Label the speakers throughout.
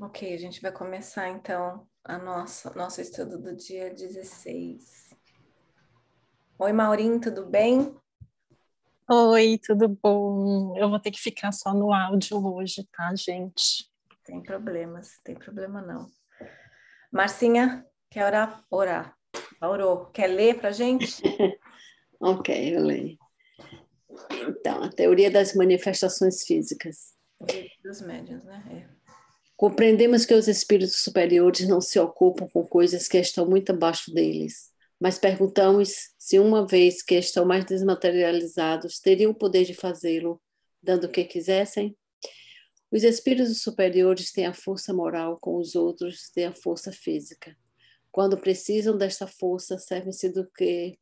Speaker 1: Ok, a gente vai começar então nosso estudo do dia 16. Oi, Maurinho, tudo bem?
Speaker 2: Oi, tudo bom? Eu vou ter que ficar só no áudio hoje, tá, gente?
Speaker 1: Tem problemas, tem problema não. Marcinha, quer orar? Orar. Orou. Quer ler pra gente?
Speaker 3: Ok, eu leio. Então, a teoria das manifestações físicas.
Speaker 1: Dos médiuns, né?
Speaker 3: Compreendemos que os espíritos superiores não se ocupam com coisas que estão muito abaixo deles, mas perguntamos se, uma vez que estão mais desmaterializados, teriam o poder de fazê-lo, dando o que quisessem? Os espíritos superiores têm a força moral, com os outros têm a força física. Quando precisam desta força, servem-se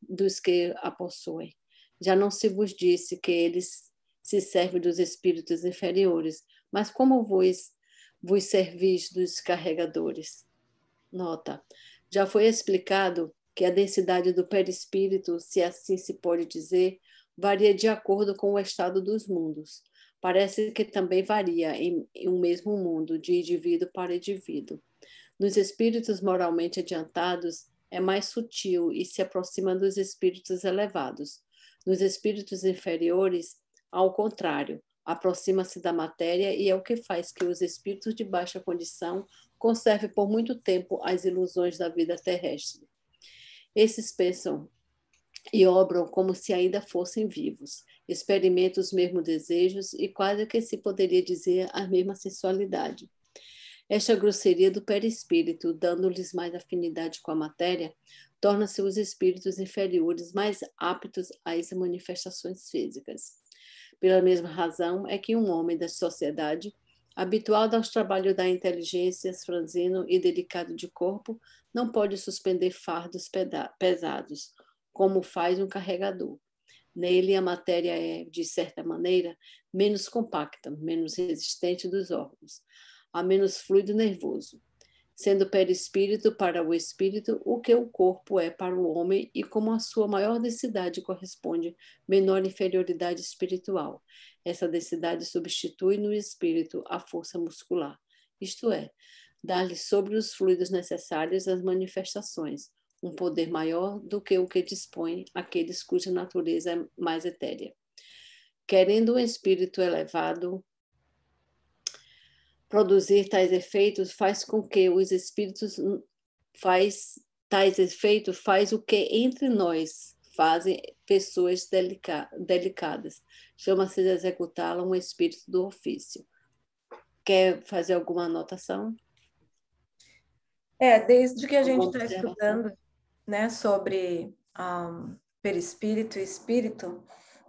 Speaker 3: dos que a possuem. Já não se vos disse que eles se servem dos espíritos inferiores, mas como vos servis dos carregadores? Nota. Já foi explicado que a densidade do perispírito, se assim se pode dizer, varia de acordo com o estado dos mundos. Parece que também varia em um mesmo mundo, de indivíduo para indivíduo. Nos espíritos moralmente adiantados, é mais sutil e se aproxima dos espíritos elevados. Nos espíritos inferiores, ao contrário, aproxima-se da matéria e é o que faz que os espíritos de baixa condição conservem por muito tempo as ilusões da vida terrestre. Esses pensam e obram como se ainda fossem vivos, experimentam os mesmos desejos e quase que se poderia dizer a mesma sensualidade. Esta grosseria do perispírito, dando-lhes mais afinidade com a matéria, torna-se os espíritos inferiores mais aptos às manifestações físicas. Pela mesma razão é que um homem da sociedade, habituado aos trabalhos da inteligência, franzino e delicado de corpo, não pode suspender fardos pesados, como faz um carregador. Nele, a matéria é, de certa maneira, menos compacta, menos resistente dos órgãos. Há menos fluido nervoso, sendo o perispírito para o espírito o que o corpo é para o homem e como a sua maior densidade corresponde menor inferioridade espiritual. Essa densidade substitui no espírito a força muscular, isto é, dar-lhe sobre os fluidos necessários as manifestações, um poder maior do que o que dispõe aqueles cuja natureza é mais etérea. Querendo um espírito elevado produzir tais efeitos, faz com que os espíritos faz o que entre nós fazem pessoas delicadas. Chama-se de executá-la um espírito do ofício. Quer fazer alguma anotação?
Speaker 1: Desde que a gente está estudando, né, sobre perispírito e espírito,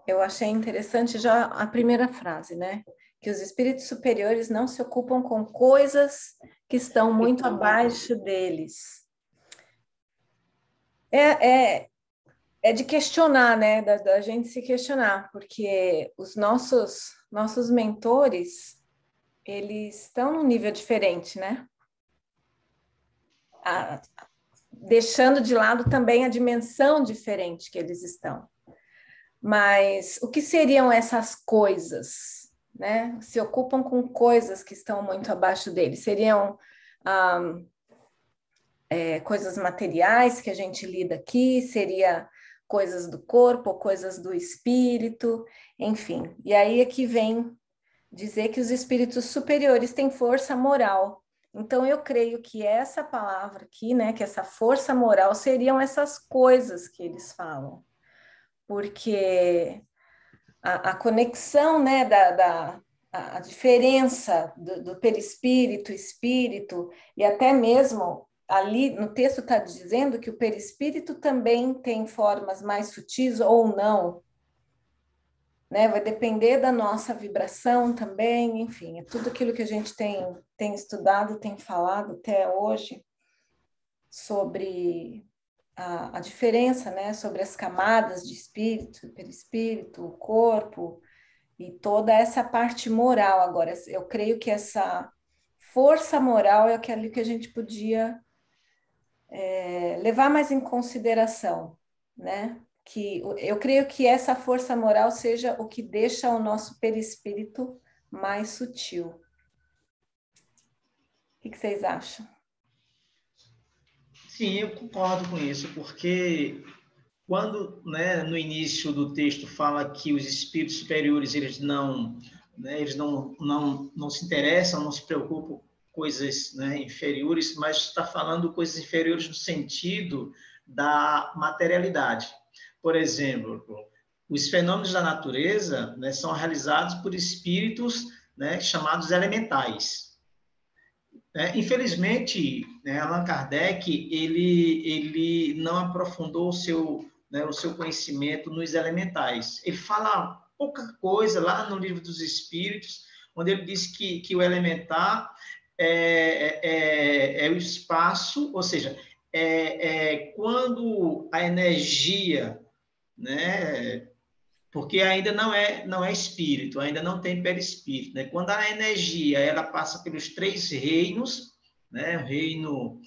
Speaker 1: eu achei interessante já a primeira frase, né? Que os espíritos superiores não se ocupam com coisas que estão muito abaixo deles. É de questionar, né? Da gente se questionar, porque os nossos mentores, eles estão num nível diferente, né? Deixando de lado também a dimensão diferente que eles estão. Mas o que seriam essas coisas, né? Se ocupam com coisas que estão muito abaixo deles. Seriam coisas materiais que a gente lida aqui, seria coisas do corpo, coisas do espírito, enfim. E aí é que vem dizer que os espíritos superiores têm força moral. Então, eu creio que essa palavra aqui, né, que essa força moral seriam essas coisas que eles falam. Porque a conexão, né, a diferença do perispírito, espírito, e até mesmo ali no texto está dizendo que o perispírito também tem formas mais sutis ou não, né? Vai depender da nossa vibração também, enfim, é tudo aquilo que a gente tem estudado, tem falado até hoje sobre a diferença, né? Sobre as camadas de espírito, perispírito, o corpo e toda essa parte moral. Agora, eu creio que essa força moral é aquilo que a gente podia levar mais em consideração, né? Que eu creio que essa força moral seja o que deixa o nosso perispírito mais sutil. O que vocês acham?
Speaker 4: Sim, eu concordo com isso, porque quando, né, no início do texto fala que os espíritos superiores eles não, né, eles não se interessam, não se preocupam com coisas, né, inferiores, mas está falando coisas inferiores no sentido da materialidade. Por exemplo, os fenômenos da natureza, né, são realizados por espíritos, né, chamados elementais. Infelizmente, né, Allan Kardec ele não aprofundou o seu conhecimento nos elementais. Ele fala pouca coisa lá no Livro dos Espíritos, onde ele diz que o elementar é o espaço, ou seja, quando a energia, né, porque ainda não é espírito, ainda não tem perispírito, né? Quando a energia ela passa pelos três reinos, né? O reino,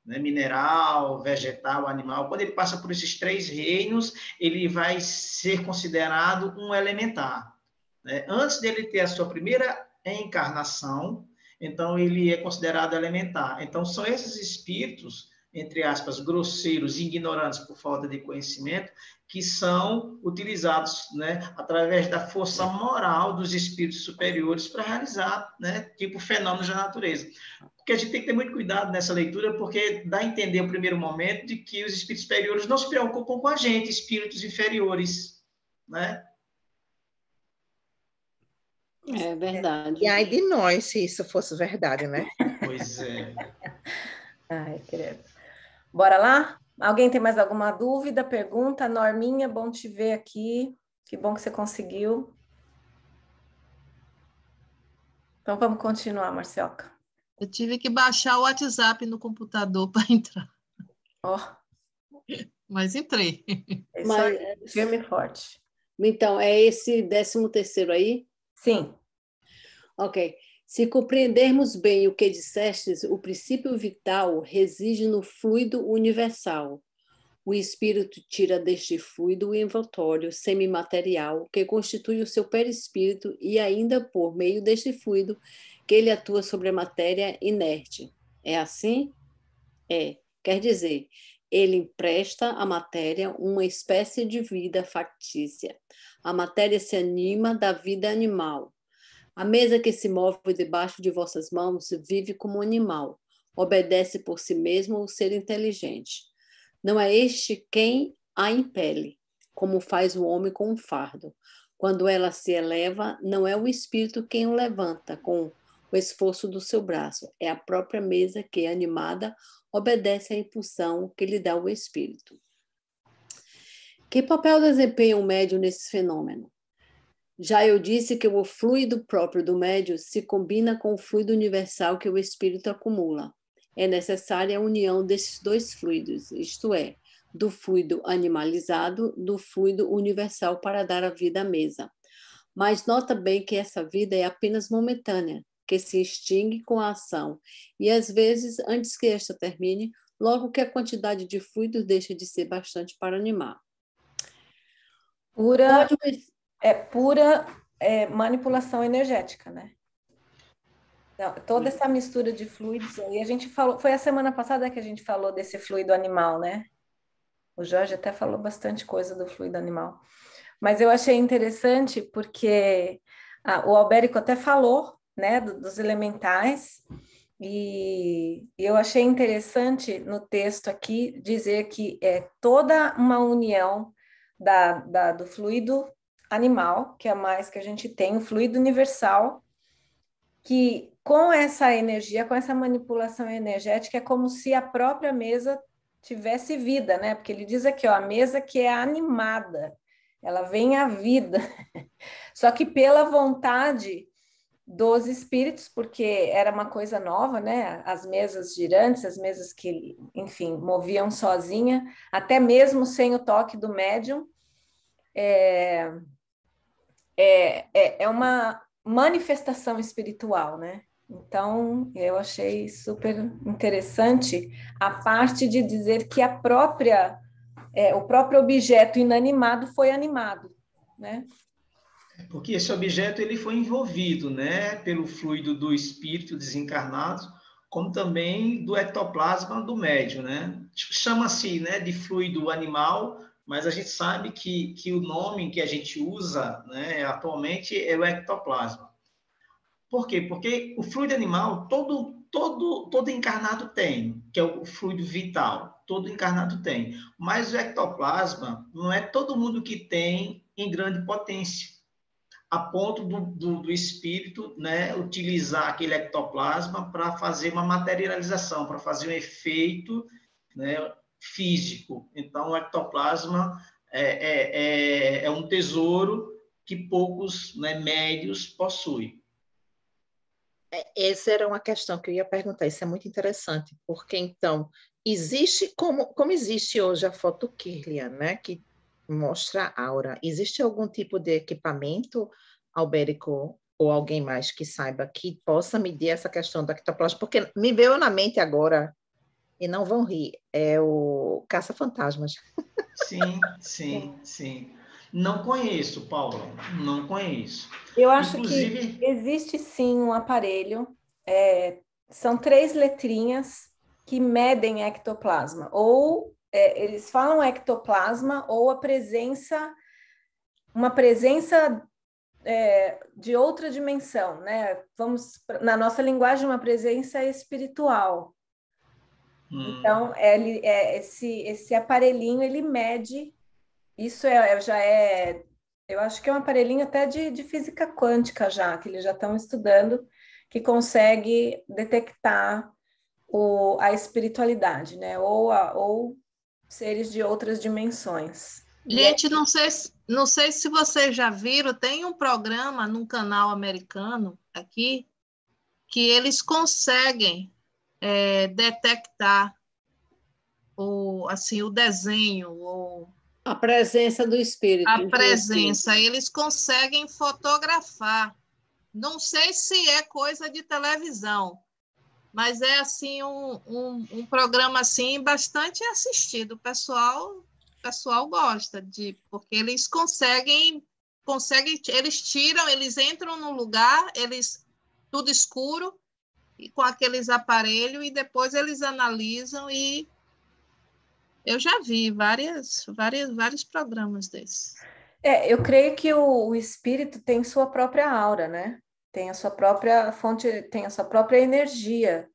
Speaker 4: né, mineral, vegetal, animal, quando ele passa por esses três reinos, ele vai ser considerado um elementar, né? Antes dele ter a sua primeira encarnação, então ele é considerado elementar. Então são esses espíritos, entre aspas, grosseiros, ignorantes por falta de conhecimento, que são utilizados, né, através da força moral dos espíritos superiores para realizar, né, tipo fenômenos da natureza. Porque a gente tem que ter muito cuidado nessa leitura, porque dá a entender no primeiro momento de que os espíritos superiores não se preocupam com a gente, espíritos inferiores, né?
Speaker 3: É verdade.
Speaker 5: E ai de nós, se isso fosse verdade, né?
Speaker 4: Pois é.
Speaker 1: Ai, credo. Bora lá? Alguém tem mais alguma dúvida, pergunta? Norminha, bom te ver aqui. Que bom que você conseguiu. Então vamos continuar, Marcioca.
Speaker 6: Eu tive que baixar o WhatsApp no computador para entrar,
Speaker 1: Ó,
Speaker 6: mas entrei.
Speaker 1: é isso
Speaker 3: Mas,
Speaker 1: aí, firme e forte.
Speaker 3: então, é esse 13º aí?
Speaker 1: Sim.
Speaker 3: Ok. Se compreendermos bem o que dissestes, o princípio vital reside no fluido universal. O espírito tira deste fluido o envoltório semimaterial que constitui o seu perispírito e ainda por meio deste fluido que ele atua sobre a matéria inerte. É assim? É. Quer dizer, ele empresta à matéria uma espécie de vida factícia. A matéria se anima da vida animal. A mesa que se move debaixo de vossas mãos vive como animal, obedece por si mesmo o ser inteligente. Não é este quem a impele, como faz o homem com um fardo. Quando ela se eleva, não é o espírito quem o levanta com o esforço do seu braço, é a própria mesa que, animada, obedece à impulsão que lhe dá o espírito. Que papel desempenha o médium nesse fenômeno? Já eu disse que o fluido próprio do médium se combina com o fluido universal que o espírito acumula. É necessária a união desses dois fluidos, isto é, do fluido animalizado, do fluido universal para dar a vida à mesa. Mas nota bem que essa vida é apenas momentânea, que se extingue com a ação, e às vezes, antes que esta termine, logo que a quantidade de fluido deixa de ser bastante para animar.
Speaker 1: Pura manipulação energética, né? Então, toda essa mistura de fluidos aí, a gente falou, foi a semana passada que a gente falou desse fluido animal, né? O Jorge até falou bastante coisa do fluido animal. Mas eu achei interessante porque o Albérico até falou, né, dos elementais, e eu achei interessante no texto aqui dizer que é toda uma união do fluido animal, que é a mais que a gente tem, o fluido universal, que com essa energia, com essa manipulação energética, é como se a própria mesa tivesse vida, né? Porque ele diz aqui, ó, a mesa que é animada, ela vem à vida, só que pela vontade dos espíritos, porque era uma coisa nova, né? As mesas girantes, as mesas que, enfim, moviam sozinha, até mesmo sem o toque do médium, é uma manifestação espiritual, né? Então, eu achei super interessante a parte de dizer que o próprio objeto inanimado foi animado, né?
Speaker 4: Porque esse objeto ele foi envolvido, né, pelo fluido do espírito desencarnado, como também do ectoplasma do médium, né? Chama-se, né, de fluido animal, mas a gente sabe que o nome que a gente usa, né, atualmente é o ectoplasma. Por quê? Porque o fluido animal todo encarnado tem, que é o fluido vital, todo encarnado tem. Mas o ectoplasma não é todo mundo que tem em grande potência, a ponto do espírito, né, utilizar aquele ectoplasma para fazer uma materialização, para fazer um efeito, né, físico. Então, o ectoplasma é um tesouro que poucos, né, médios possuem.
Speaker 5: Essa era uma questão que eu ia perguntar, isso é muito interessante, porque então, existe, como existe hoje a foto Kirlian, né, que mostra a aura, existe algum tipo de equipamento, Albérico, ou alguém mais que saiba, que possa medir essa questão da ectoplasma? Porque me veio na mente agora, e não vão rir, é o caça-fantasmas.
Speaker 4: Sim. Não conheço, Paulo, não conheço.
Speaker 1: Eu acho que
Speaker 4: Inclusive,
Speaker 1: existe sim um aparelho, são 3 letrinhas que medem ectoplasma, ou eles falam ectoplasma, ou uma presença de outra dimensão, né? Na nossa linguagem, uma presença espiritual. Então, esse aparelhinho, ele mede, isso eu acho que é um aparelhinho até de física quântica já, que eles já estão estudando, que consegue detectar a espiritualidade, né? Ou seres de outras dimensões.
Speaker 6: Gente, não sei se vocês já viram, tem um programa num canal americano aqui que eles conseguem detectar o desenho,
Speaker 3: A presença do espírito
Speaker 6: a
Speaker 3: em você.
Speaker 6: presença, eles conseguem fotografar. Não sei se é coisa de televisão, mas é assim um programa assim bastante assistido. O pessoal gosta porque eles conseguem, eles entram no lugar, tudo escuro e com aqueles aparelhos e depois eles analisam e eu já vi vários programas desses.
Speaker 1: Eu creio que o espírito tem sua própria aura, né? Tem a sua própria fonte, tem a sua própria energia.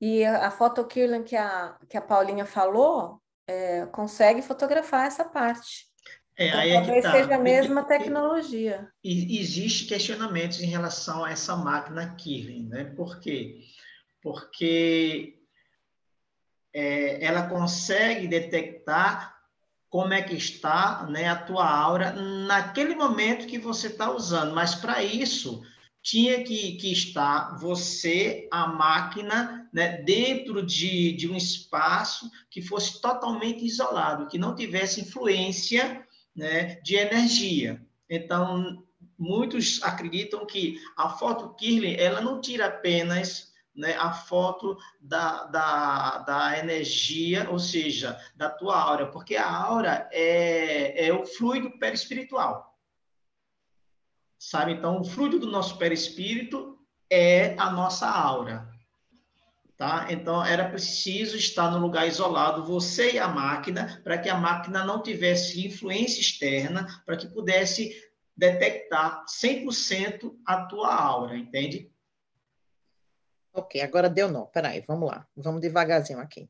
Speaker 1: E a foto Kirlian que a Paulinha falou, consegue fotografar essa parte. Então,
Speaker 4: aí é que
Speaker 1: talvez seja
Speaker 4: tá.
Speaker 1: a mesma tecnologia.
Speaker 4: Existe questionamentos em relação a essa máquina Kirlian, né? Por quê? Porque ela consegue detectar como é que está, né, a tua aura naquele momento que você está usando. Mas para isso tinha que estar você, a máquina, né, dentro de um espaço que fosse totalmente isolado, que não tivesse influência, né, de energia. Então, muitos acreditam que a foto Kirlian, ela não tira apenas, né, a foto da energia, ou seja, da tua aura, porque a aura é o fluido perispiritual, sabe? Então, o fluido do nosso perispírito é a nossa aura, tá? Então, era preciso estar no lugar isolado, você e a máquina, para que a máquina não tivesse influência externa, para que pudesse detectar 100% a tua aura, entende?
Speaker 5: Ok, agora deu não. Peraí, vamos lá. Vamos devagarzinho aqui.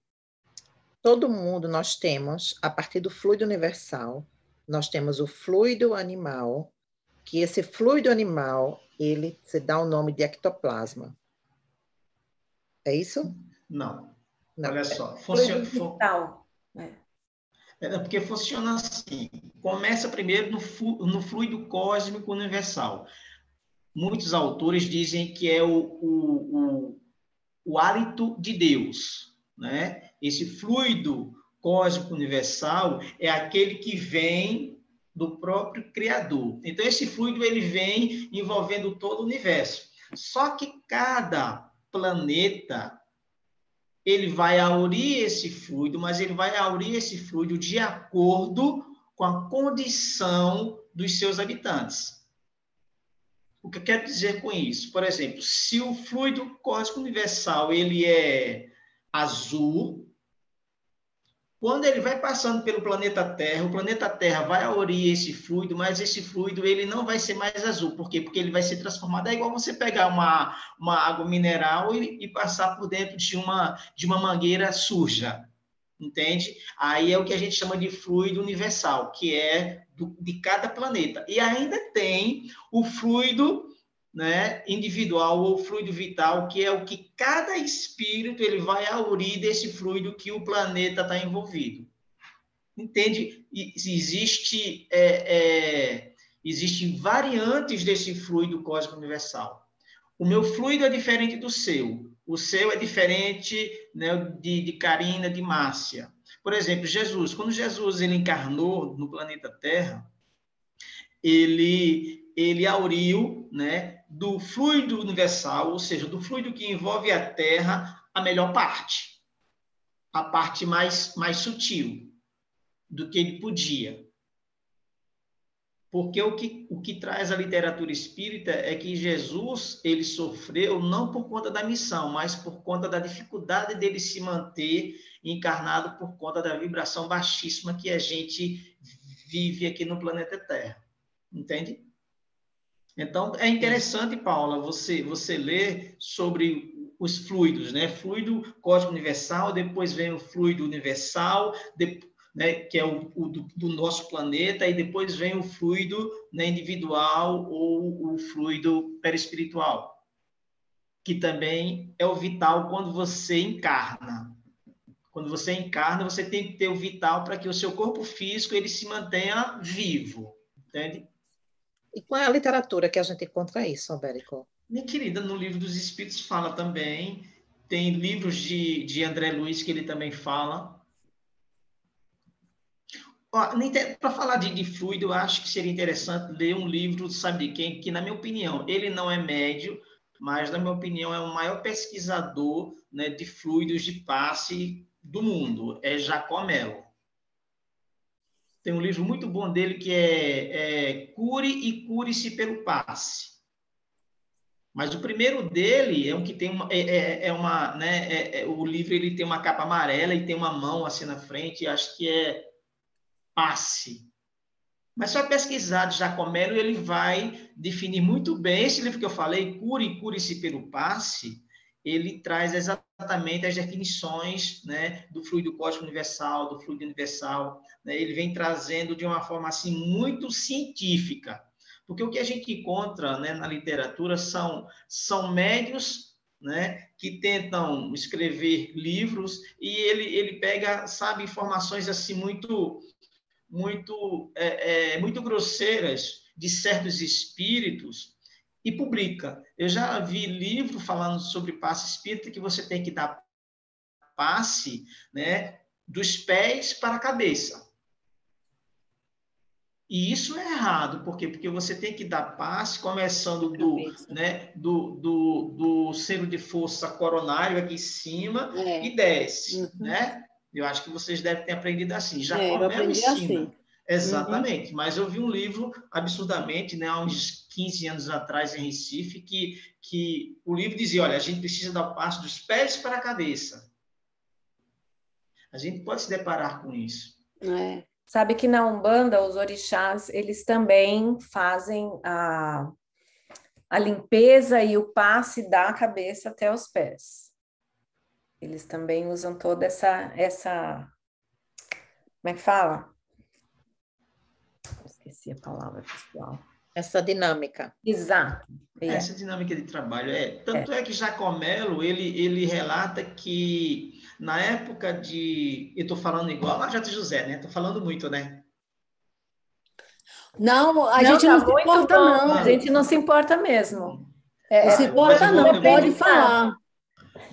Speaker 5: Todo mundo nós temos, a partir do fluido universal, nós temos o fluido animal, que esse fluido animal, ele se dá o nome de ectoplasma. É isso?
Speaker 4: Não.
Speaker 5: Não.
Speaker 4: Olha só.
Speaker 1: Fluido vital.
Speaker 4: Porque funciona assim. Começa primeiro no fluido cósmico universal. Muitos autores dizem que é o hálito de Deus, né? Esse fluido cósmico universal é aquele que vem do próprio Criador. Então, esse fluido ele vem envolvendo todo o universo. Só que cada planeta ele vai aurir esse fluido, mas ele vai aurir esse fluido de acordo com a condição dos seus habitantes. O que eu quero dizer com isso? Por exemplo, se o fluido cósmico universal ele é azul, quando ele vai passando pelo planeta Terra, o planeta Terra vai aurir esse fluido, mas esse fluido ele não vai ser mais azul. Por quê? Porque ele vai ser transformado. É igual você pegar uma água mineral e passar por dentro de uma mangueira suja. Entende? Aí é o que a gente chama de fluido universal, que é de cada planeta. E ainda tem o fluido, né, individual ou fluido vital, que é o que cada espírito ele vai aurir desse fluido que o planeta está envolvido. Entende? Existem variantes desse fluido cósmico universal. O meu fluido é diferente do seu. O seu é diferente, né, de Karina, de Márcia. Por exemplo, Jesus. Quando Jesus ele encarnou no planeta Terra, ele auriu, né, do fluido universal, ou seja, do fluido que envolve a Terra, a melhor parte. A parte mais sutil do que ele podia. Porque o que traz a literatura espírita é que Jesus ele sofreu não por conta da missão, mas por conta da dificuldade dele se manter encarnado por conta da vibração baixíssima que a gente vive aqui no planeta Terra. Entende? Então, é interessante, Paula, você ler sobre os fluidos, né? Fluido cósmico universal, depois vem o fluido universal, né, que é do nosso planeta, e depois vem o fluido, né, individual ou o fluido perispiritual, que também é o vital quando você encarna. Quando você encarna, você tem que ter o vital para que o seu corpo físico ele se mantenha vivo, entende?
Speaker 5: E qual é a literatura que a gente encontra isso, Albérico?
Speaker 4: Minha querida, no Livro dos Espíritos fala também, tem livros de André Luiz que ele também fala. Para falar de fluido, eu acho que seria interessante ler um livro, sabe de quem? Que, na minha opinião, ele não é médio, mas, na minha opinião, é o maior pesquisador, né, de fluidos de passe do mundo. É Jacomelo. Tem um livro muito bom dele que é Cure e Cure-se pelo Passe. Mas o primeiro dele é um que tem o livro ele tem uma capa amarela e tem uma mão assim na frente, acho que é passe. Mas só pesquisar de Jacomelo, ele vai definir muito bem. Esse livro que eu falei, Cure e Cure-se pelo Passe, ele traz exatamente as definições, né, do fluido cósmico universal, do fluido universal. Né? Ele vem trazendo de uma forma assim, muito científica. Porque o que a gente encontra, né, na literatura são médiuns, né, que tentam escrever livros e ele pega, sabe, informações assim muito grosseiras de certos espíritos e publica. Eu já vi livro falando sobre passe espírita que você tem que dar passe, né, dos pés para a cabeça. E isso é errado, por quê? Porque você tem que dar passe começando do centro de força coronário aqui em cima e desce, né? Eu acho que vocês devem ter aprendido assim. Jacomelo ensina. Assim. Exatamente. Mas eu vi um livro, absurdamente, né, há uns 15 anos atrás, em Recife, que o livro dizia, olha, a gente precisa dar o passo dos pés para a cabeça. A gente pode se deparar com isso.
Speaker 1: Sabe que na Umbanda, os orixás, eles também fazem a limpeza e o passe da cabeça até os pés. Eles também usam toda essa como é que fala? Esqueci a palavra, pessoal.
Speaker 5: Essa dinâmica.
Speaker 1: Exato.
Speaker 4: Essa dinâmica de trabalho. Tanto é que Jacomelo, ele relata que na época de... Eu estou falando igual a Major José, né? Estou falando muito, né?
Speaker 3: Não, a gente não se importa, não.
Speaker 1: A gente não se importa mesmo.
Speaker 3: Não se importa, não. Pode falar.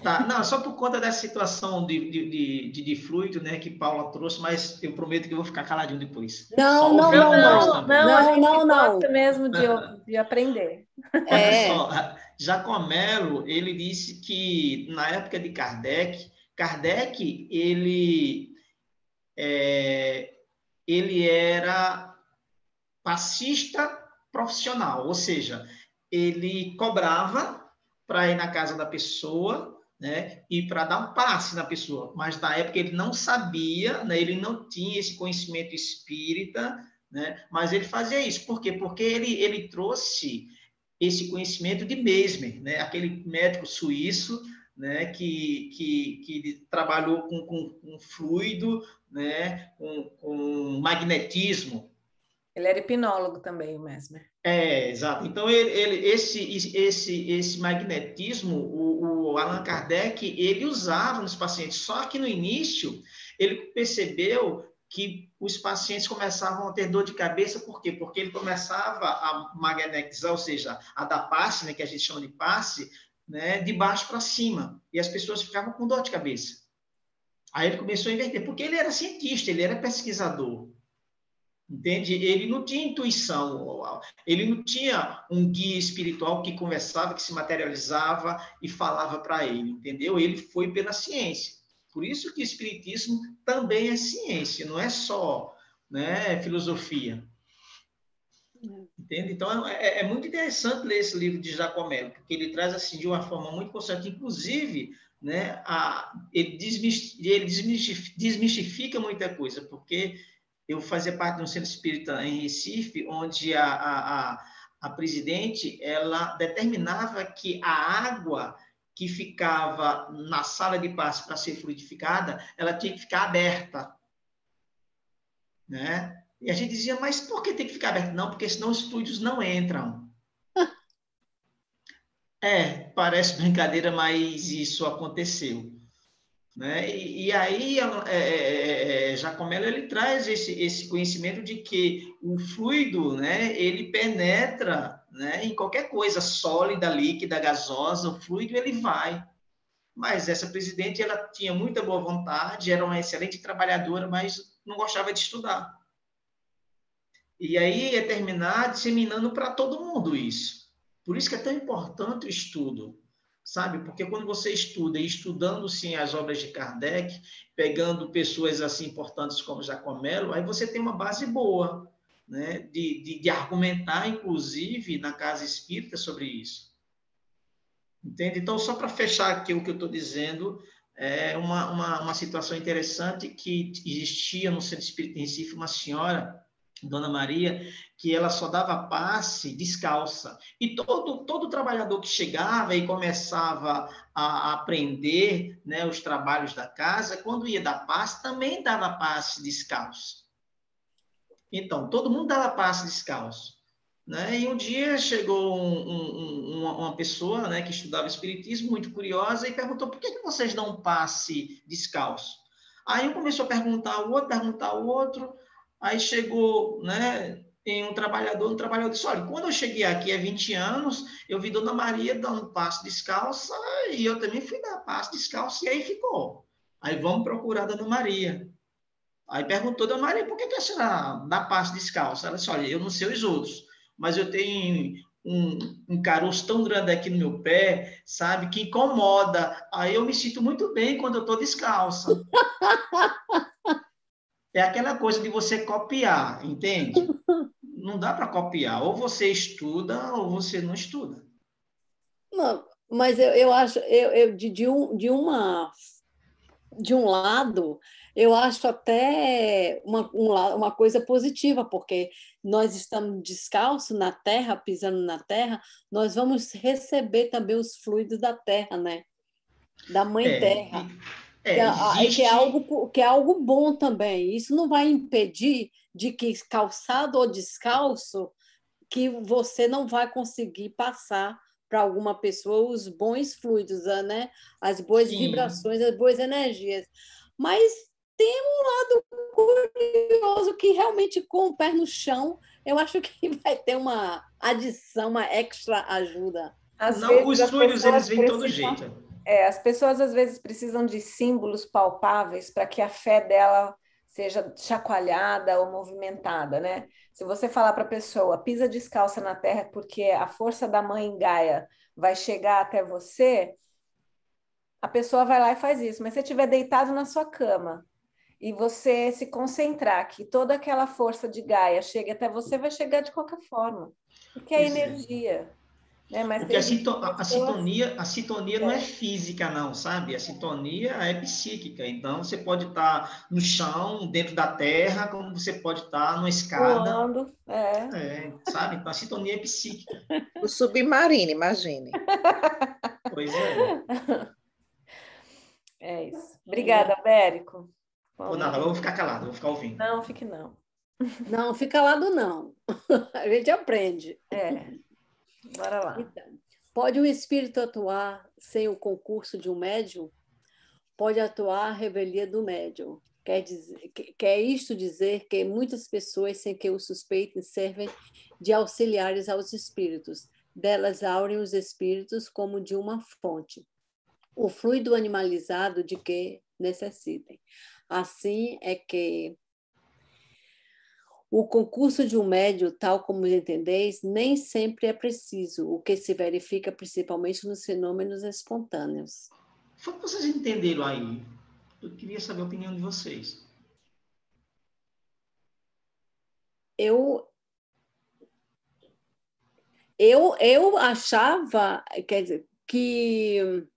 Speaker 4: Tá, não, só por conta dessa situação de fluido, né, que Paula trouxe, mas eu prometo que eu vou ficar caladinho depois.
Speaker 3: Não.
Speaker 1: Gosta mesmo de aprender.
Speaker 4: Olha só, Jacomelo, ele disse que na época de Kardec, ele era passista profissional, ou seja, ele cobrava para ir na casa da pessoa, né, e para dar um passe na pessoa, mas na época ele não sabia, né, ele não tinha esse conhecimento espírita, né, mas ele fazia isso. Por quê? Porque ele trouxe esse conhecimento de Mesmer, né, aquele médico suíço, né, que trabalhou com fluido, né, com magnetismo.
Speaker 1: Ele era hipnólogo também, o Mesmer.
Speaker 4: Exato. Então, esse magnetismo, o Allan Kardec, ele usava nos pacientes, só que no início ele percebeu que os pacientes começavam a ter dor de cabeça, por quê? Porque ele começava a magnetizar, ou seja, a dar passe, né, que a gente chama de passe, né, de baixo para cima, e as pessoas ficavam com dor de cabeça. Aí ele começou a inverter, porque ele era cientista, ele era pesquisador. Entende? Ele não tinha intuição, ele não tinha um guia espiritual que conversava, que se materializava e falava para ele, entendeu? Ele foi pela ciência. Por isso que o espiritismo também é ciência, não é só, né, filosofia. Entende? Então, é muito interessante ler esse livro de Jacomelo, porque ele traz assim de uma forma muito consciente, inclusive, né, ele desmistifica muita coisa, porque eu fazia parte de um centro espírita em Recife, onde a presidente ela determinava que a água que ficava na sala de passe para ser fluidificada, ela tinha que ficar aberta, né? E a gente dizia, mas por que tem que ficar aberta? Não, porque senão os fluidos não entram. Parece brincadeira, mas isso aconteceu. Né? E aí, Jacomelo, ele traz esse conhecimento de que o fluido, né, ele penetra, né, em qualquer coisa, sólida, líquida, gasosa, o fluido ele vai. Mas essa presidente, ela tinha muita boa vontade, era uma excelente trabalhadora, mas não gostava de estudar. E aí ia terminar disseminando para todo mundo isso. Por isso que é tão importante o estudo. Sabe? Porque quando você estuda, e estudando, sim, as obras de Kardec, pegando pessoas assim importantes como Jacomelo, aí você tem uma base boa, né? de argumentar, inclusive, na casa espírita sobre isso. Entende? Então, só para fechar aqui o que eu estou dizendo, é uma situação interessante que existia no Centro Espírita em Recife, uma senhora, Dona Maria, que ela só dava passe descalça. E todo trabalhador que chegava e começava a aprender, né, os trabalhos da casa, quando ia dar passe, também dava passe descalço. Então, todo mundo dava passe descalço. Né? E um dia chegou uma pessoa, né, que estudava Espiritismo, muito curiosa, e perguntou, por que vocês dão passe descalço? Aí um começou a perguntar ao outro, aí chegou, né, tem um trabalhador disse, olha, quando eu cheguei aqui há 20 anos, eu vi Dona Maria dando passe descalça, e eu também fui dar passe descalço, e aí ficou. Aí vamos procurar a Dona Maria. Aí perguntou a Dona Maria, por que a senhora dá passe descalço? Ela disse, olha, eu não sei os outros, mas eu tenho um caroço tão grande aqui no meu pé, sabe, que incomoda. Aí eu me sinto muito bem quando eu estou descalça. É aquela coisa de você copiar, entende? Não dá para copiar. Ou você estuda ou você não estuda.
Speaker 3: Não, mas eu acho, de um lado, eu acho até uma coisa positiva, porque nós estamos descalços na terra, pisando na terra, nós vamos receber também os fluidos da terra, né? Da mãe terra. Que é algo bom também. Isso não vai impedir de que, calçado ou descalço, que você não vai conseguir passar para alguma pessoa os bons fluidos, né? As boas vibrações, as boas energias. Mas tem um lado curioso que realmente, com o pé no chão, eu acho que vai ter uma adição, uma extra ajuda.
Speaker 4: Os fluidos, eles vêm de todo jeito.
Speaker 1: As pessoas, às vezes, precisam de símbolos palpáveis para que a fé dela seja chacoalhada ou movimentada, né? Se você falar para a pessoa, pisa descalça na terra porque a força da mãe Gaia vai chegar até você, a pessoa vai lá e faz isso. Mas se você estiver deitado na sua cama e você se concentrar que toda aquela força de Gaia chegue até você, vai chegar de qualquer forma, porque é energia. Mas
Speaker 4: Porque a,
Speaker 1: tem
Speaker 4: sinto-
Speaker 1: pessoas...
Speaker 4: a sintonia não é física, não, sabe? A sintonia é psíquica. Então, você pode estar no chão, dentro da terra, como você pode estar numa escada,
Speaker 1: voando,
Speaker 4: sabe? Então, a sintonia é psíquica.
Speaker 5: O submarino, imagine.
Speaker 4: Pois é.
Speaker 1: É isso. Obrigada, Bérico.
Speaker 4: Por nada, eu vou ficar calado, eu vou ficar ouvindo.
Speaker 1: Não, fique não.
Speaker 3: Não, fica calado não. A gente aprende.
Speaker 1: Bora lá.
Speaker 3: Então, pode um espírito atuar sem o concurso de um médium? Pode atuar à revelia do médium. Quer isto dizer que muitas pessoas, sem que o suspeitem, servem de auxiliares aos espíritos. Delas aurem os espíritos como de uma fonte, o fluido animalizado de que necessitem. Assim é que o concurso de um médium, tal como entendeis, nem sempre é preciso, o que se verifica principalmente nos fenômenos espontâneos.
Speaker 4: Foi o que vocês entenderam aí. Eu queria saber a opinião de vocês.
Speaker 3: Eu achava, quer dizer, que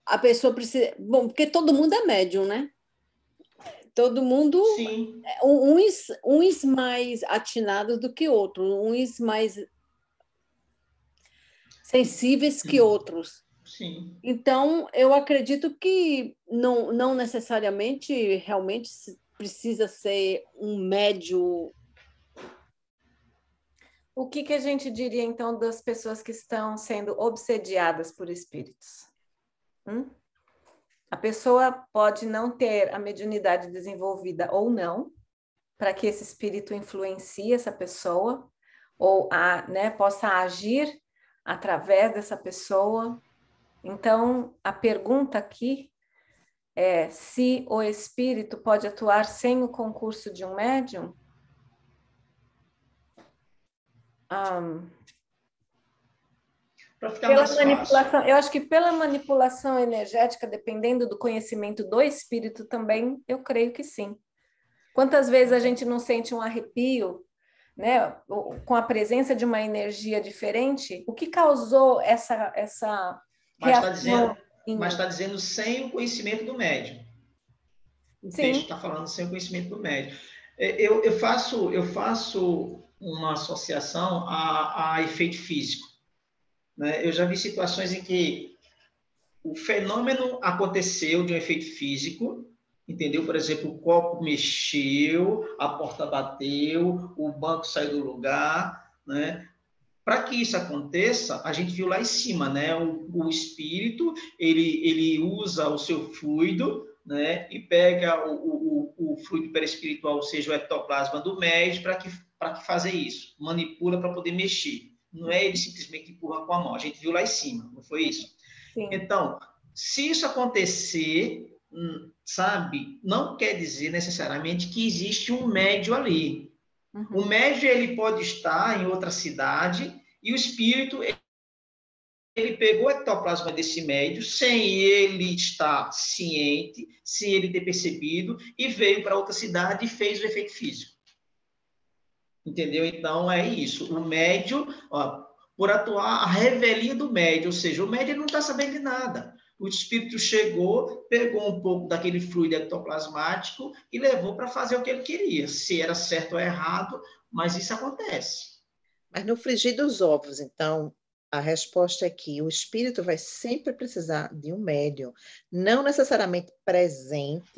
Speaker 3: a pessoa precisa... Bom, porque todo mundo é médium, né? Todo mundo,
Speaker 4: Sim.
Speaker 3: uns mais atinados do que outros, uns mais sensíveis que outros.
Speaker 4: Sim.
Speaker 3: Então, eu acredito que não necessariamente realmente precisa ser um médium.
Speaker 1: O que a gente diria, então, das pessoas que estão sendo obsediadas por espíritos? A pessoa pode não ter a mediunidade desenvolvida ou não, para que esse espírito influencie essa pessoa, ou possa agir através dessa pessoa. Então, a pergunta aqui é se o espírito pode atuar sem o concurso de um médium?
Speaker 4: Para ficar
Speaker 1: Pela
Speaker 4: mais
Speaker 1: manipulação,
Speaker 4: fácil.
Speaker 1: eu acho que pela manipulação energética, dependendo do conhecimento do espírito também, eu creio que sim. Quantas vezes a gente não sente um arrepio, né, com a presença de uma energia diferente? O que causou essa reação?
Speaker 4: Mas está dizendo sem o conhecimento do médium. O
Speaker 1: Sim.
Speaker 4: texto está falando sem o conhecimento do médium. Eu faço uma associação a efeito físico. Né? Eu já vi situações em que o fenômeno aconteceu de um efeito físico, entendeu? Por exemplo, o copo mexeu, a porta bateu, o banco saiu do lugar, né? Para que isso aconteça, a gente viu lá em cima, né? O espírito, ele usa o seu fluido, né? E pega o fluido perispiritual, ou seja, o ectoplasma do médium, para que fazer isso? Manipula para poder mexer. Não é ele simplesmente empurra com a mão. A gente viu lá em cima, não foi isso?
Speaker 1: Sim.
Speaker 4: Então, se isso acontecer, sabe, não quer dizer necessariamente que existe um médium ali. O médium, ele pode estar em outra cidade e o espírito, ele pegou o ectoplasma desse médium sem ele estar ciente, sem ele ter percebido, e veio para outra cidade e fez o efeito físico. Entendeu? Então, é isso. O médium, por atuar a revelia do médium, ou seja, o médium não está sabendo de nada. O espírito chegou, pegou um pouco daquele fluido ectoplasmático e levou para fazer o que ele queria. Se era certo ou errado, mas isso acontece.
Speaker 5: Mas no frigir dos ovos, então, a resposta é que o espírito vai sempre precisar de um médium, não necessariamente presente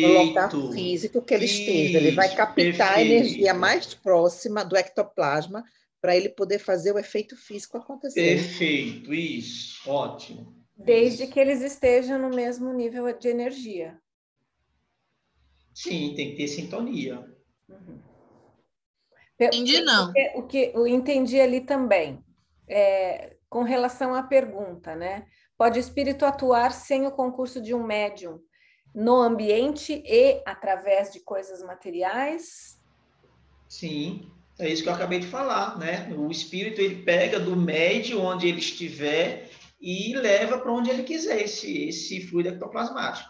Speaker 5: no local físico que ele esteja. Ele vai captar a energia mais próxima do ectoplasma para ele poder fazer o efeito físico acontecer.
Speaker 4: Perfeito, isso, ótimo.
Speaker 1: Desde que eles estejam no mesmo nível de energia.
Speaker 4: Sim, tem que ter sintonia.
Speaker 6: Entendi, não.
Speaker 1: O que eu entendi ali também, com relação à pergunta, né? Pode o espírito atuar sem o concurso de um médium no ambiente e através de coisas materiais?
Speaker 4: Sim, é isso que eu acabei de falar, né? O espírito, ele pega do médium onde ele estiver e leva para onde ele quiser esse fluido ectoplasmático.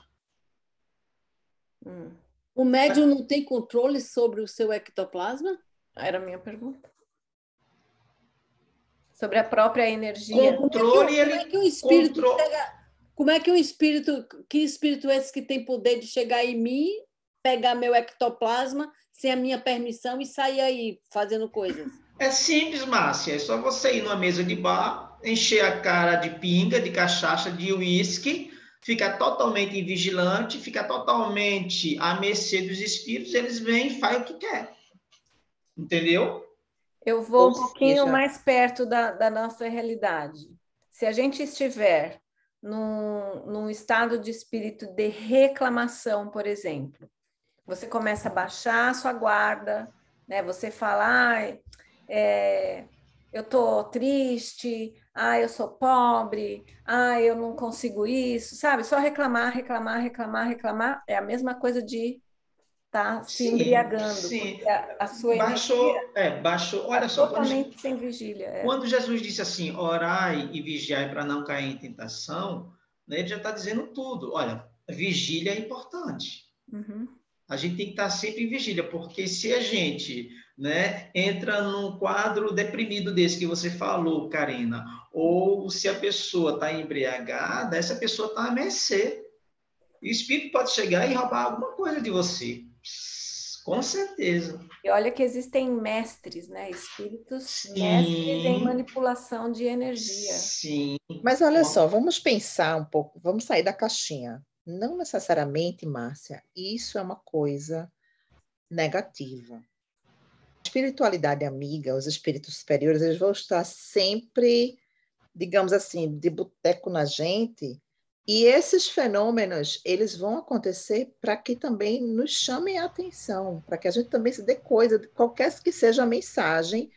Speaker 3: O médium não tem controle sobre o seu ectoplasma?
Speaker 1: Era a minha pergunta. Sobre a própria energia.
Speaker 4: Controle,
Speaker 3: que espírito é esse que tem poder de chegar em mim, pegar meu ectoplasma sem a minha permissão e sair aí fazendo coisas?
Speaker 4: É simples, Márcia. É só você ir numa mesa de bar, encher a cara de pinga, de cachaça, de uísque, ficar totalmente invigilante, ficar totalmente à mercê dos espíritos, eles vêm e fazem o que quer. Entendeu?
Speaker 1: Eu vou
Speaker 5: Ou
Speaker 1: um pouquinho
Speaker 5: seja,
Speaker 1: mais perto da nossa realidade. Se a gente estiver num estado de espírito de reclamação, por exemplo, você começa a baixar a sua guarda, né? Você fala, eu estou triste, eu sou pobre, eu não consigo isso, sabe? Só reclamar, reclamar, reclamar, reclamar, é a mesma coisa de estar se embriagando,
Speaker 4: sim.
Speaker 1: porque a sua energia
Speaker 4: Baixou. Olha
Speaker 1: está
Speaker 4: só,
Speaker 1: totalmente sem vigília.
Speaker 4: quando Jesus disse assim, orai e vigiai para não cair em tentação, né, ele já está dizendo tudo. Olha, vigília é importante.
Speaker 1: Uhum.
Speaker 4: A gente tem que estar sempre em vigília, porque se a gente, né, entra num quadro deprimido desse que você falou, Karina, ou se a pessoa está embriagada, essa pessoa está à mercê. E o espírito pode chegar e roubar alguma coisa de você. Com certeza.
Speaker 1: E olha que existem mestres, né? Espíritos
Speaker 4: Sim.
Speaker 1: mestres em manipulação de energia.
Speaker 4: Sim.
Speaker 5: mas olha só, vamos pensar um pouco, vamos sair da caixinha. Não necessariamente, Márcia, isso é uma coisa negativa. A espiritualidade amiga, os espíritos superiores, eles vão estar sempre, digamos assim, de boteco na gente, e esses fenômenos, eles vão acontecer para que também nos chamem a atenção, para que a gente também se dê coisa, qualquer que seja a mensagem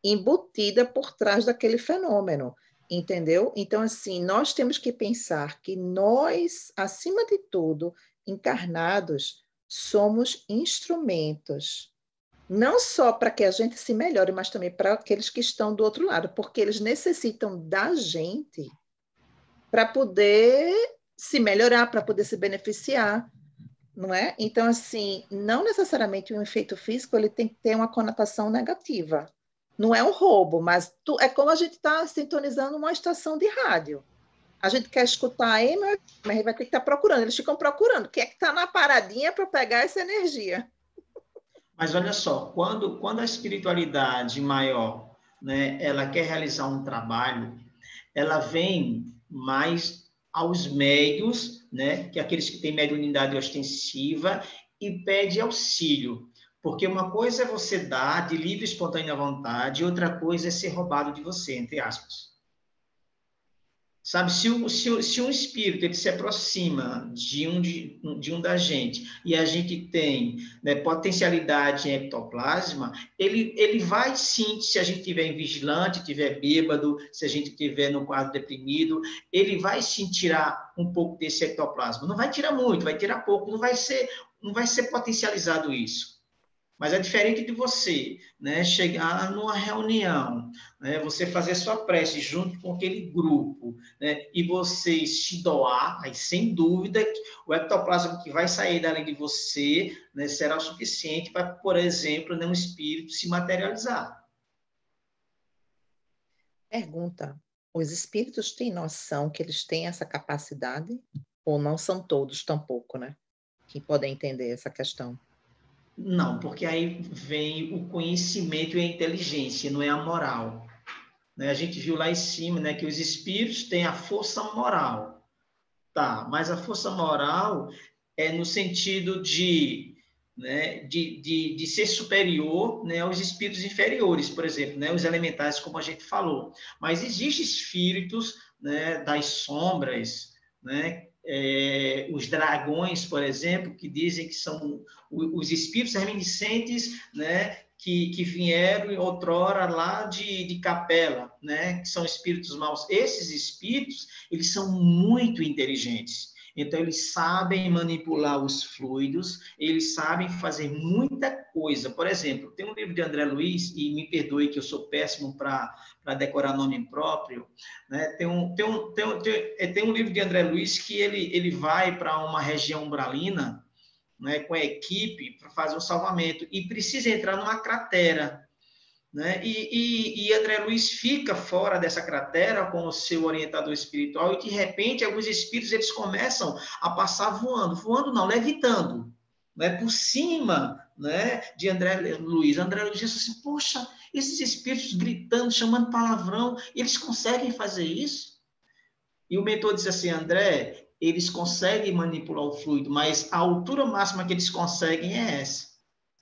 Speaker 5: embutida por trás daquele fenômeno, entendeu? Então, assim, nós temos que pensar que nós, acima de tudo, encarnados, somos instrumentos, não só para que a gente se melhore, mas também para aqueles que estão do outro lado, porque eles necessitam da gente para poder se melhorar, para poder se beneficiar, não é? Então, assim, não necessariamente o efeito físico ele tem que ter uma conotação negativa. Não é um roubo, mas é como a gente está sintonizando uma estação de rádio. A gente quer escutar aí, mas a gente vai ter que estar procurando. Eles ficam procurando. Quem é que está na paradinha para pegar essa energia?
Speaker 4: Mas olha só, quando a espiritualidade maior, né, ela quer realizar um trabalho, ela vem mais aos médios, né, que é aqueles que têm mediunidade ostensiva, e pede auxílio. Porque uma coisa é você dar de livre e espontânea vontade, e outra coisa é ser roubado de você, entre aspas. Sabe, se um espírito ele se aproxima de um da gente e a gente tem, né, potencialidade em ectoplasma, ele vai sim, se a gente estiver vigilante, estiver bêbado, se a gente estiver no quadro deprimido, ele vai sim tirar um pouco desse ectoplasma. Não vai tirar muito, vai tirar pouco, não vai ser potencializado isso. Mas é diferente de você, né, chegar numa reunião, né, você fazer sua prece junto com aquele grupo, né, e você se doar, aí sem dúvida o ectoplasma que vai sair dali de você, né, será o suficiente para, por exemplo, um espírito se materializar.
Speaker 5: Pergunta: os espíritos têm noção que eles têm essa capacidade? Ou não são todos tampouco, né? Que podem entender essa questão?
Speaker 4: Não, porque aí vem o conhecimento e a inteligência, não é a moral. Né? A gente viu lá em cima, né, que os espíritos têm a força moral. Tá, mas a força moral é no sentido né, de ser superior, né, aos espíritos inferiores, por exemplo, né, os elementais, como a gente falou. Mas existem espíritos, né, das sombras, né, os dragões, por exemplo, que dizem que são os espíritos reminiscentes, né, que vieram outrora lá de Capela, né, que são espíritos maus. Esses espíritos, eles são muito inteligentes. Então, eles sabem manipular os fluidos, eles sabem fazer muita coisa. Por exemplo, tem um livro de André Luiz, e me perdoe que eu sou péssimo para decorar nome próprio, né? Tem um livro de André Luiz que ele vai para uma região umbralina, né, com a equipe para fazer um salvamento e precisa entrar numa cratera. né? E André Luiz fica fora dessa cratera com o seu orientador espiritual e, de repente, alguns espíritos eles começam a passar voando. Voando não, levitando, né? Por cima, né, de André Luiz. André Luiz disse assim, poxa, esses espíritos gritando, chamando palavrão, eles conseguem fazer isso? E o mentor disse assim, André, eles conseguem manipular o fluido, mas a altura máxima que eles conseguem é essa.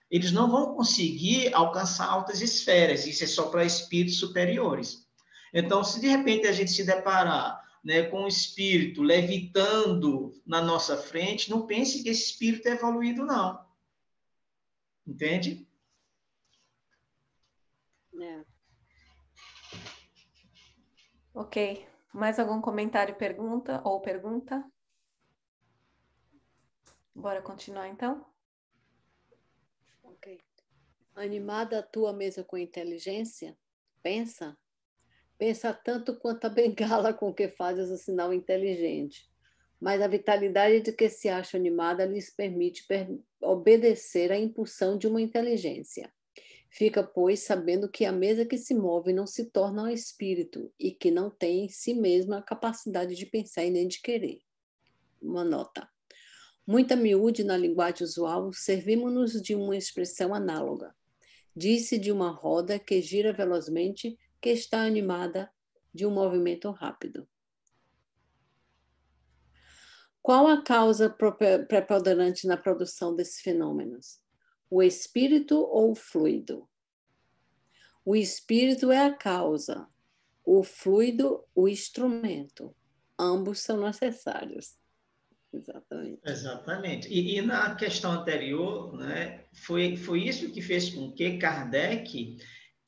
Speaker 4: Eles não vão conseguir alcançar altas esferas, isso é só para espíritos superiores. Então, se de repente a gente se deparar, né, com um espírito levitando na nossa frente, não pense que esse espírito é evoluído, não. Entende?
Speaker 3: É.
Speaker 1: Ok. Mais algum comentário, pergunta? Bora continuar, então?
Speaker 3: Ok. Animada a tua mesa com inteligência? Pensa. Pensa tanto quanto a bengala com que fazes o sinal inteligente. Mas a vitalidade de que se acha animada lhes permite obedecer à impulsão de uma inteligência. Fica, pois, sabendo que a mesa que se move não se torna ao espírito e que não tem em si mesma a capacidade de pensar e nem de querer. Uma nota. Muito a miúde na linguagem usual, servimos-nos de uma expressão análoga. Diz-se de uma roda que gira velozmente, que está animada de um movimento rápido. Qual a causa preponderante na produção desses fenômenos? O espírito ou o fluido? O espírito é a causa, o fluido, o instrumento. Ambos são necessários. Exatamente.
Speaker 4: Exatamente. E na questão anterior, né, foi isso que fez com que Kardec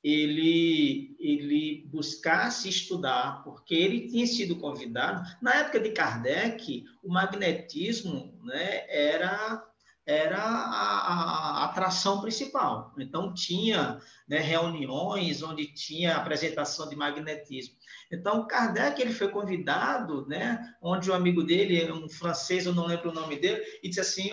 Speaker 4: ele buscasse estudar, porque ele tinha sido convidado. Na época de Kardec, o magnetismo, né, era a atração principal. Então, tinha, né, reuniões onde tinha apresentação de magnetismo. Então, Kardec ele foi convidado, né, onde um amigo dele, um francês, eu não lembro o nome dele, e disse assim,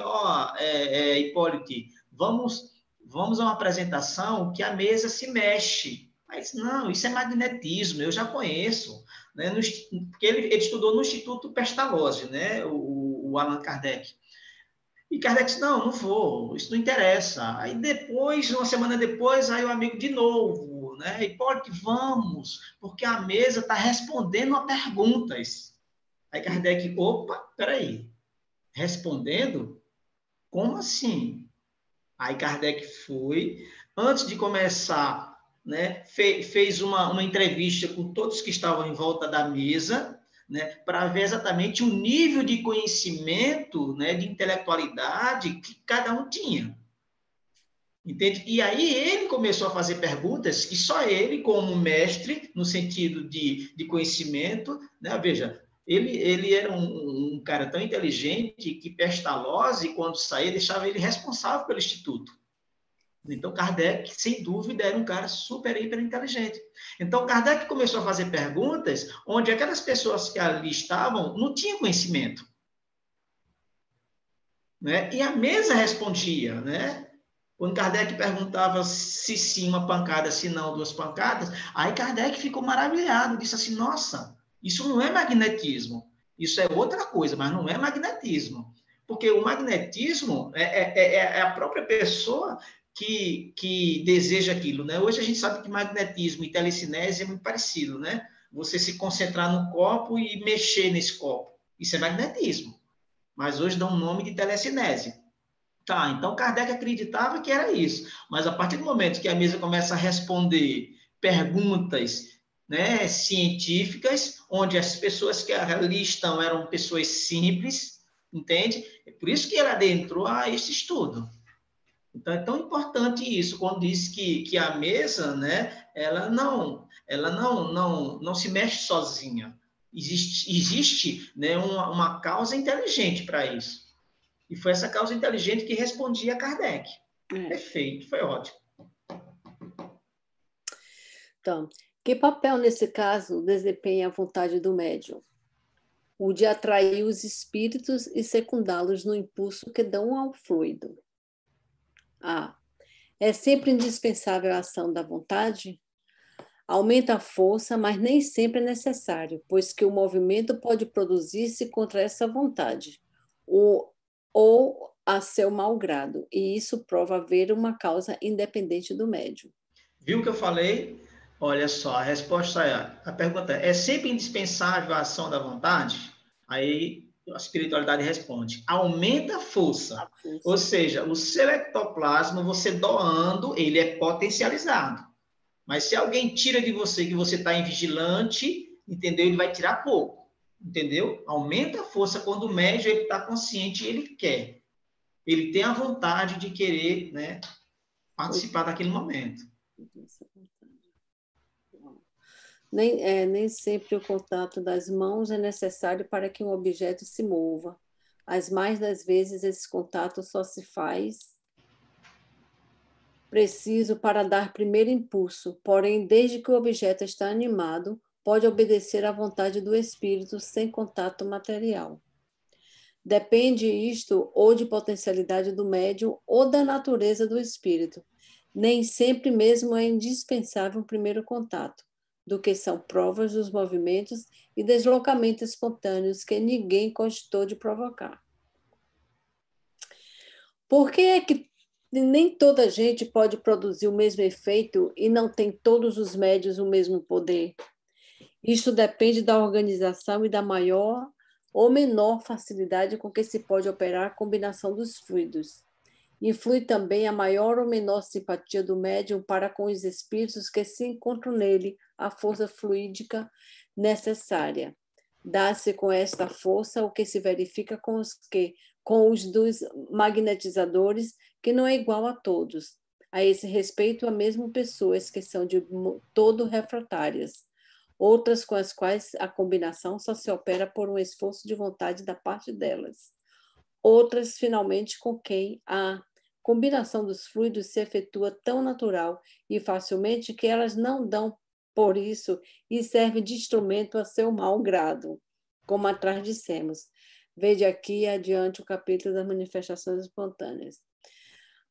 Speaker 4: Hipólito, vamos a uma apresentação que a mesa se mexe. Mas não, isso é magnetismo, eu já conheço, né? Porque ele estudou no Instituto Pestalozzi, né? O Allan Kardec. E Kardec disse, não vou, isso não interessa. Aí depois, uma semana depois, aí o amigo de novo, né? Hipólito, vamos, porque a mesa está respondendo a perguntas. Aí Kardec, opa, peraí, respondendo? Como assim? Aí Kardec foi, antes de começar, né, fez uma entrevista com todos que estavam em volta da mesa, né, para ver exatamente o nível de conhecimento, né, de intelectualidade que cada um tinha. Entende? E aí ele começou a fazer perguntas que só ele, como mestre, no sentido de conhecimento, né, veja, ele era um cara tão inteligente que Pestalozzi, quando saía, deixava ele responsável pelo Instituto. Então, Kardec, sem dúvida, era um cara super, hiper inteligente. Então, Kardec começou a fazer perguntas onde aquelas pessoas que ali estavam não tinham conhecimento. Né? E a mesa respondia, né? Quando Kardec perguntava se sim uma pancada, se não duas pancadas, aí Kardec ficou maravilhado, disse assim, nossa, isso não é magnetismo, isso é outra coisa, mas não é magnetismo. Porque o magnetismo é a própria pessoa que deseja aquilo, né? Hoje a gente sabe que magnetismo e telecinese é muito parecido, né? Você se concentrar no copo e mexer nesse copo, isso é magnetismo. Mas hoje dá um nome de telecinese. Tá, então Kardec acreditava que era isso, mas a partir do momento que a mesa começa a responder perguntas, né, científicas, onde as pessoas que ali estão eram pessoas simples, entende? É por isso que ela adentrou a esse estudo. Então é tão importante isso, quando diz que a mesa, né, ela não se mexe sozinha. Existe né, uma causa inteligente para isso. E foi essa causa inteligente que respondia a Kardec. Perfeito, foi ótimo.
Speaker 3: Então, que papel nesse caso desempenha a vontade do médium? O de atrair os espíritos e secundá-los no impulso que dão ao fluido. A. É sempre indispensável a ação da vontade? Aumenta a força, mas nem sempre é necessário, pois que o movimento pode produzir-se contra essa vontade, ou a seu mau grado, e isso prova haver uma causa independente do médium.
Speaker 4: Viu o que eu falei? Olha só, a resposta a pergunta é sempre indispensável a ação da vontade? Aí a espiritualidade responde, aumenta a força. Ou seja, o seu ectoplasma, você doando, ele é potencializado. Mas se alguém tira de você que você está em vigilante, entendeu? Ele vai tirar pouco, entendeu? Aumenta a força quando o médium está consciente e ele quer. Ele tem a vontade de querer, né, participar daquele momento.
Speaker 3: Nem sempre o contato das mãos é necessário para que um objeto se mova. As mais das vezes, esse contato só se faz preciso para dar primeiro impulso, porém, desde que o objeto está animado, pode obedecer à vontade do espírito sem contato material. Depende isto ou de potencialidade do médium ou da natureza do espírito. Nem sempre mesmo é indispensável um primeiro contato, do que são provas dos movimentos e deslocamentos espontâneos que ninguém cogitou de provocar. Por que é que nem toda gente pode produzir o mesmo efeito e não tem todos os médios o mesmo poder? Isto depende da organização e da maior ou menor facilidade com que se pode operar a combinação dos fluidos. Influi também a maior ou menor simpatia do médium para com os espíritos que se encontram nele a força fluídica necessária. Dá-se com esta força o que se verifica com os dos magnetizadores, que não é igual a todos. A esse respeito, há mesmo pessoas que são de todo refratárias, outras com as quais a combinação só se opera por um esforço de vontade da parte delas. Outras, finalmente, com quem a combinação dos fluidos se efetua tão natural e facilmente que elas não dão por isso e servem de instrumento a seu mau grado, como atrás dissemos. Veja aqui adiante o capítulo das manifestações espontâneas.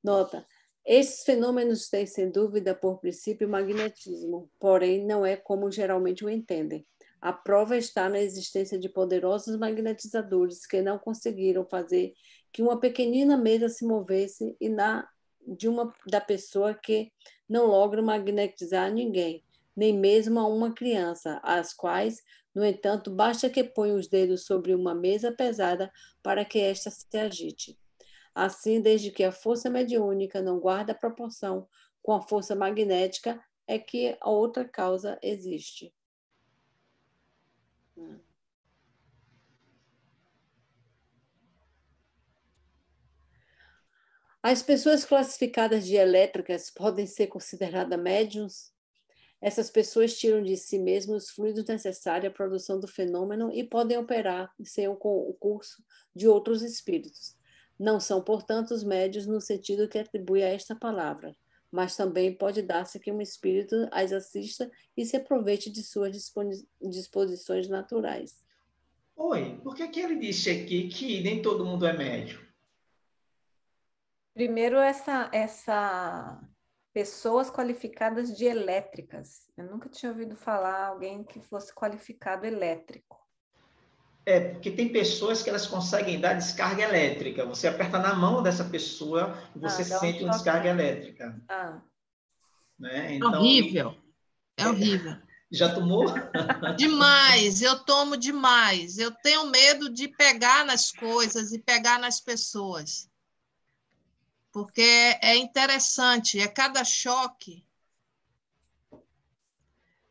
Speaker 3: Nota: estes fenômenos têm, sem dúvida, por princípio, magnetismo, porém não é como geralmente o entendem. A prova está na existência de poderosos magnetizadores que não conseguiram fazer que uma pequenina mesa se movesse e da pessoa que não logra magnetizar ninguém, nem mesmo a uma criança, às quais, no entanto, basta que ponha os dedos sobre uma mesa pesada para que esta se agite. Assim, desde que a força mediúnica não guarda proporção com a força magnética, é que a outra causa existe. As pessoas classificadas de elétricas podem ser consideradas médiums? Essas pessoas tiram de si mesmas os fluidos necessários à produção do fenômeno e podem operar sem o concurso de outros espíritos. Não são, portanto, os médiuns no sentido que atribui a esta palavra, mas também pode dar-se que um espírito as assista e se aproveite de suas disposições naturais.
Speaker 4: Oi, por que ele disse aqui que nem todo mundo é médium?
Speaker 1: Primeiro, essa pessoas qualificadas de elétricas. Eu nunca tinha ouvido falar alguém que fosse qualificado elétrico.
Speaker 4: Porque tem pessoas que elas conseguem dar descarga elétrica. Você aperta na mão dessa pessoa e você sente uma descarga elétrica. Né? Então,
Speaker 6: horrível. É horrível.
Speaker 4: Já tomou?
Speaker 6: Demais, eu tomo demais. Eu tenho medo de pegar nas coisas e pegar nas pessoas. Porque é interessante, é cada choque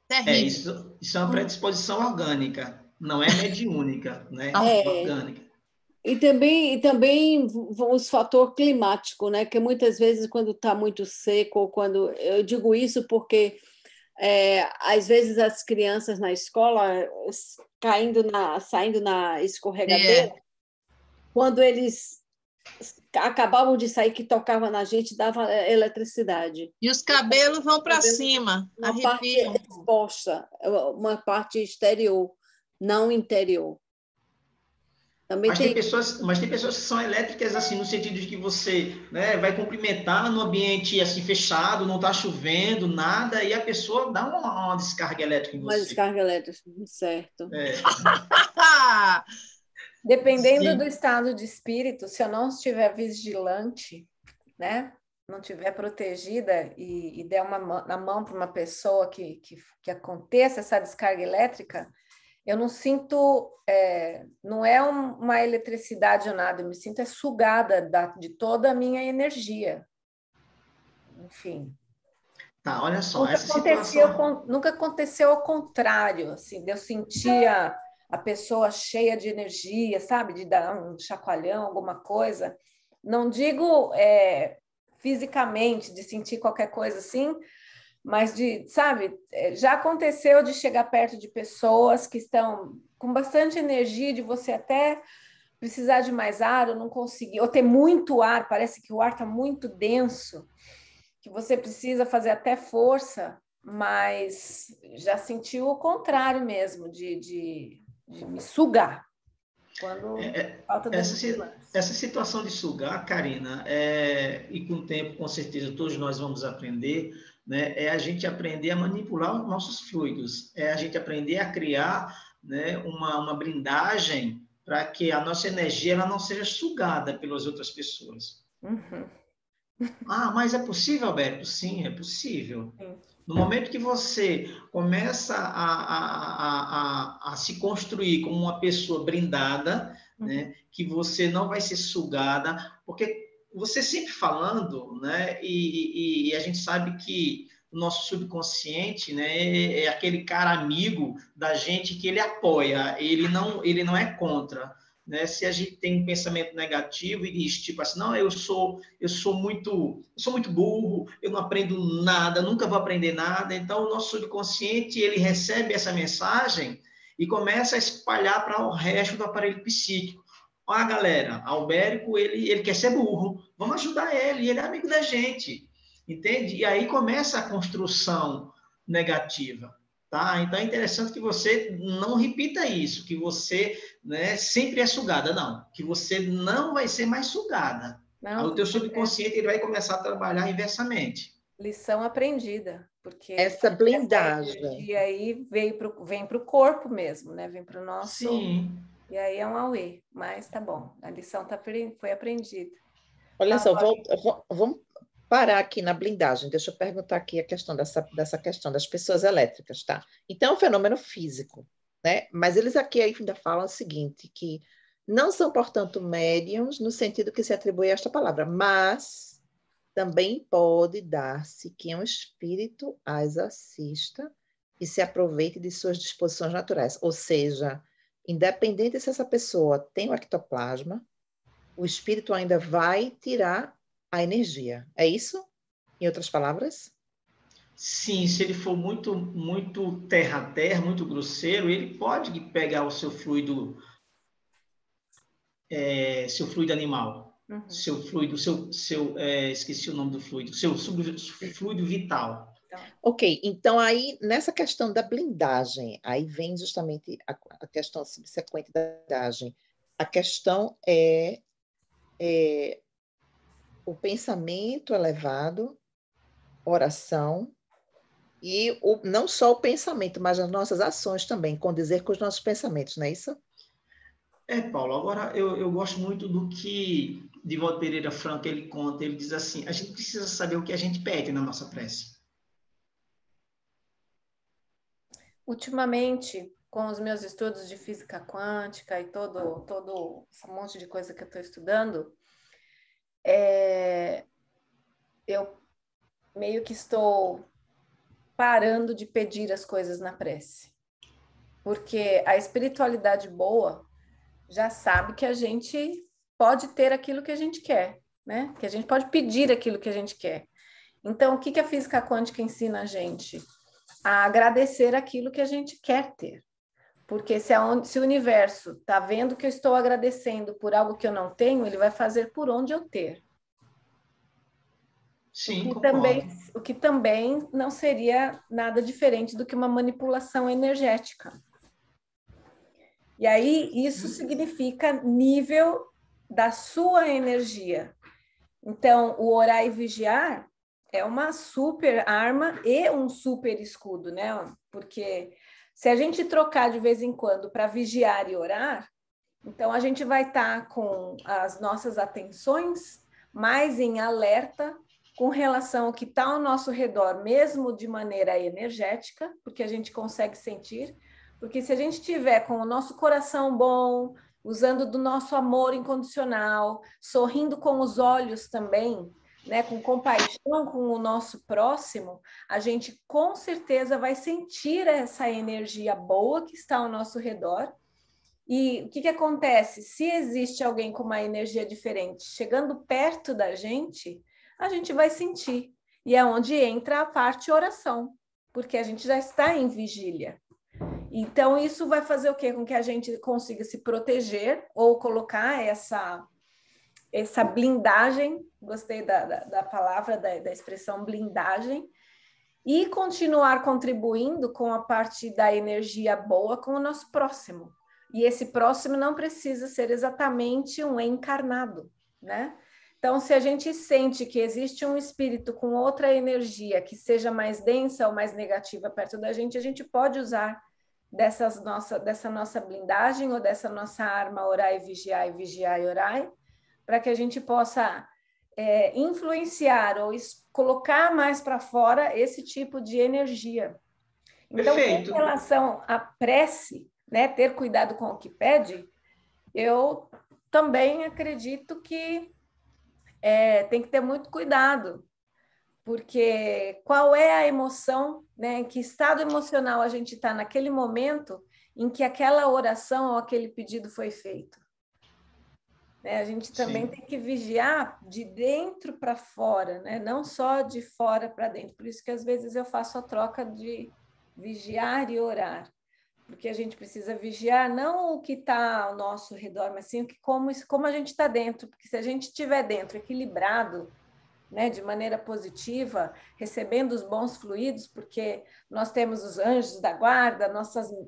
Speaker 6: terrível.
Speaker 4: Isso é uma predisposição orgânica, não é mediúnica, né? Orgânica.
Speaker 3: E também os fatores climáticos, né? Que muitas vezes quando está muito seco, ou quando eu digo isso porque às vezes as crianças na escola saindo na escorregadeira, quando eles acabavam de sair, que tocava na gente, dava eletricidade.
Speaker 6: E os cabelos vão para cima,
Speaker 3: uma parte exposta, uma parte exterior, não interior. Também
Speaker 4: Mas tem pessoas que são elétricas, assim, no sentido de que você, né, vai cumprimentar no ambiente assim fechado, não está chovendo, nada, e a pessoa dá uma descarga elétrica em
Speaker 3: uma
Speaker 4: você.
Speaker 3: descarga elétrica, certo.
Speaker 1: Dependendo do
Speaker 4: Sim.
Speaker 1: estado de espírito, se eu não estiver vigilante, né? Não estiver protegida e der na mão para uma pessoa que aconteça essa descarga elétrica, eu não sinto, não é uma eletricidade ou nada, eu me sinto sugada de toda a minha energia. Enfim.
Speaker 4: Tá, olha só, essa situação.
Speaker 1: Nunca aconteceu ao contrário, assim, de eu sentir a pessoa cheia de energia, sabe? De dar um chacoalhão, alguma coisa. Não digo fisicamente, de sentir qualquer coisa assim, mas sabe? Já aconteceu de chegar perto de pessoas que estão com bastante energia, de você até precisar de mais ar, ou não conseguir, ou ter muito ar, parece que o ar está muito denso, que você precisa fazer até força, mas já sentiu o contrário mesmo, de me sugar, quando falta da vigilância.
Speaker 4: Essa situação de sugar, Karina, e com o tempo, com certeza, todos nós vamos aprender, né, é a gente aprender a manipular os nossos fluidos, é a gente aprender a criar, né, uma blindagem para que a nossa energia ela não seja sugada pelas outras pessoas.
Speaker 1: Uhum.
Speaker 4: Ah, mas é possível, Alberto? Sim, é possível.
Speaker 1: Sim.
Speaker 4: No momento que você começa a se construir como uma pessoa blindada, né, que você não vai ser sugada, porque você sempre falando, né, e a gente sabe que o nosso subconsciente, né, é aquele cara amigo da gente que ele apoia, ele não é contra. Né? Se a gente tem um pensamento negativo e diz tipo assim, não, eu sou muito burro, eu não aprendo nada, nunca vou aprender nada. Então o nosso subconsciente ele recebe essa mensagem e começa a espalhar para o resto do aparelho psíquico. Olha, galera, Albérico ele quer ser burro, vamos ajudar ele é amigo da gente, entende? E aí começa a construção negativa. Tá? Então é interessante que você não repita isso, que você, né, sempre é sugada, não, que você não vai ser mais sugada.
Speaker 1: Não,
Speaker 4: O teu subconsciente ele vai começar a trabalhar inversamente.
Speaker 1: Lição aprendida, porque
Speaker 5: Essa blindagem.
Speaker 1: essa energia aí vem para o corpo mesmo, né? Vem para o nosso.
Speaker 4: Sim.
Speaker 1: E aí é um auê, mas tá bom, a lição foi aprendida.
Speaker 5: Olha só, vamos parar aqui na blindagem. Deixa eu perguntar aqui a questão dessa questão das pessoas elétricas, tá? Então, é um fenômeno físico, né? Mas eles aqui ainda falam o seguinte, que não são, portanto, médiums no sentido que se atribui a esta palavra, mas também pode dar-se que um espírito as assista e se aproveite de suas disposições naturais. Ou seja, independente se essa pessoa tem o ectoplasma, o espírito ainda vai tirar a energia. É isso? Em outras palavras?
Speaker 4: Sim, se ele for muito terra-terra, muito grosseiro, ele pode pegar o seu fluido animal, seu fluido, esqueci o nome do fluido, seu fluido vital.
Speaker 5: Ok, então aí nessa questão da blindagem, aí vem justamente a questão subsequente da blindagem. A questão é o pensamento elevado, oração, e não só o pensamento, mas as nossas ações também, condizer com os nossos pensamentos, não é isso?
Speaker 4: Paulo, agora eu gosto muito do que Divaldo Pereira Franco ele conta, ele diz assim, a gente precisa saber o que a gente pede na nossa prece.
Speaker 1: Ultimamente, com os meus estudos de física quântica e todo esse monte de coisa que eu estou estudando, eu meio que estou parando de pedir as coisas na prece. Porque a espiritualidade boa já sabe que a gente pode ter aquilo que a gente quer, né? Que a gente pode pedir aquilo que a gente quer. Então, o que a física quântica ensina a gente? A agradecer aquilo que a gente quer ter. Porque se o universo está vendo que eu estou agradecendo por algo que eu não tenho, ele vai fazer por onde eu ter.
Speaker 4: Sim,
Speaker 1: o que também não seria nada diferente do que uma manipulação energética. E aí, isso significa nível da sua energia. Então, o orar e vigiar é uma super arma e um super escudo, né? Porque se a gente trocar de vez em quando para vigiar e orar, então a gente vai estar com as nossas atenções mais em alerta com relação ao que está ao nosso redor, mesmo de maneira energética, porque a gente consegue sentir. Porque se a gente tiver com o nosso coração bom, usando do nosso amor incondicional, sorrindo com os olhos também, né, com compaixão com o nosso próximo, a gente com certeza vai sentir essa energia boa que está ao nosso redor. E o que acontece? Se existe alguém com uma energia diferente chegando perto da gente, a gente vai sentir. E é onde entra a parte oração, porque a gente já está em vigília. Então, isso vai fazer o quê? Com que a gente consiga se proteger ou colocar essa blindagem, gostei da palavra, da expressão blindagem, e continuar contribuindo com a parte da energia boa com o nosso próximo. E esse próximo não precisa ser exatamente um encarnado, né? Então, se a gente sente que existe um espírito com outra energia que seja mais densa ou mais negativa perto da gente, a gente pode usar dessa nossa blindagem ou dessa nossa arma orai e vigiar e orai, para que a gente possa influenciar ou colocar mais para fora esse tipo de energia. Então,
Speaker 4: Perfeito.
Speaker 1: em relação à prece, né, ter cuidado com o que pede, eu também acredito que tem que ter muito cuidado, porque qual é a emoção, né, em que estado emocional a gente está naquele momento em que aquela oração ou aquele pedido foi feito. A gente também tem que vigiar de dentro para fora, né? Não só de fora para dentro. Por isso que às vezes eu faço a troca de vigiar e orar, porque a gente precisa vigiar não o que está ao nosso redor, mas sim como a gente está dentro, porque se a gente estiver dentro equilibrado, né, de maneira positiva, recebendo os bons fluidos, porque nós temos os anjos da guarda,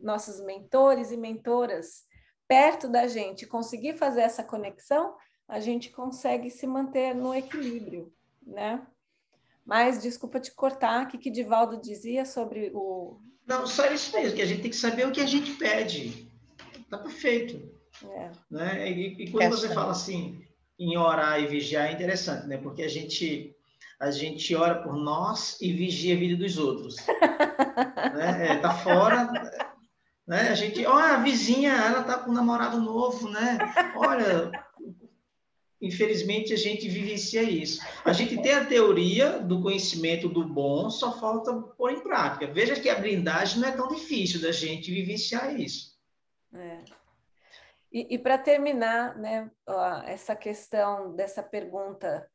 Speaker 1: nossos mentores e mentoras perto da gente, conseguir fazer essa conexão, a gente consegue se manter no equilíbrio, né? Mas, desculpa te cortar, o que Divaldo dizia sobre o...
Speaker 4: Não, só isso mesmo, que a gente tem que saber o que a gente pede. Está perfeito. Né? E quando você fala assim, em orar e vigiar, é interessante, né? Porque a gente ora por nós e vigia a vida dos outros. Né? Tá fora... Né? A gente, olha, a vizinha, ela tá com um namorado novo, né? Olha, infelizmente a gente vivencia isso. A gente tem a teoria do conhecimento do bom, só falta pôr em prática. Veja que a blindagem não é tão difícil da gente vivenciar isso.
Speaker 1: E para terminar, né, essa questão dessa pergunta,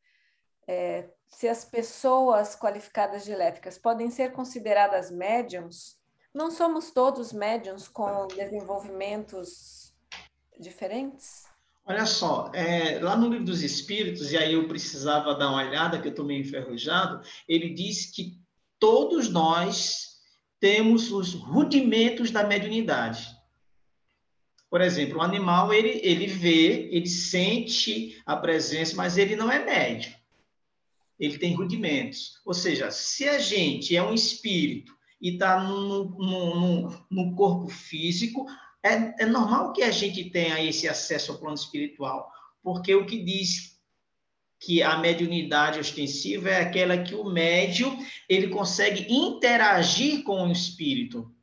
Speaker 1: se as pessoas qualificadas de elétricas podem ser consideradas médiums, não somos todos médiums com desenvolvimentos diferentes?
Speaker 4: Olha só, lá no Livro dos Espíritos, e aí eu precisava dar uma olhada, que eu estou meio enferrujado, ele diz que todos nós temos os rudimentos da mediunidade. Por exemplo, o animal, ele vê, ele sente a presença, mas ele não é médium. Ele tem rudimentos. Ou seja, se a gente é um espírito e está no corpo físico, é normal que a gente tenha esse acesso ao plano espiritual, porque o que diz que a mediunidade ostensiva é aquela que o médium ele consegue interagir com o espírito.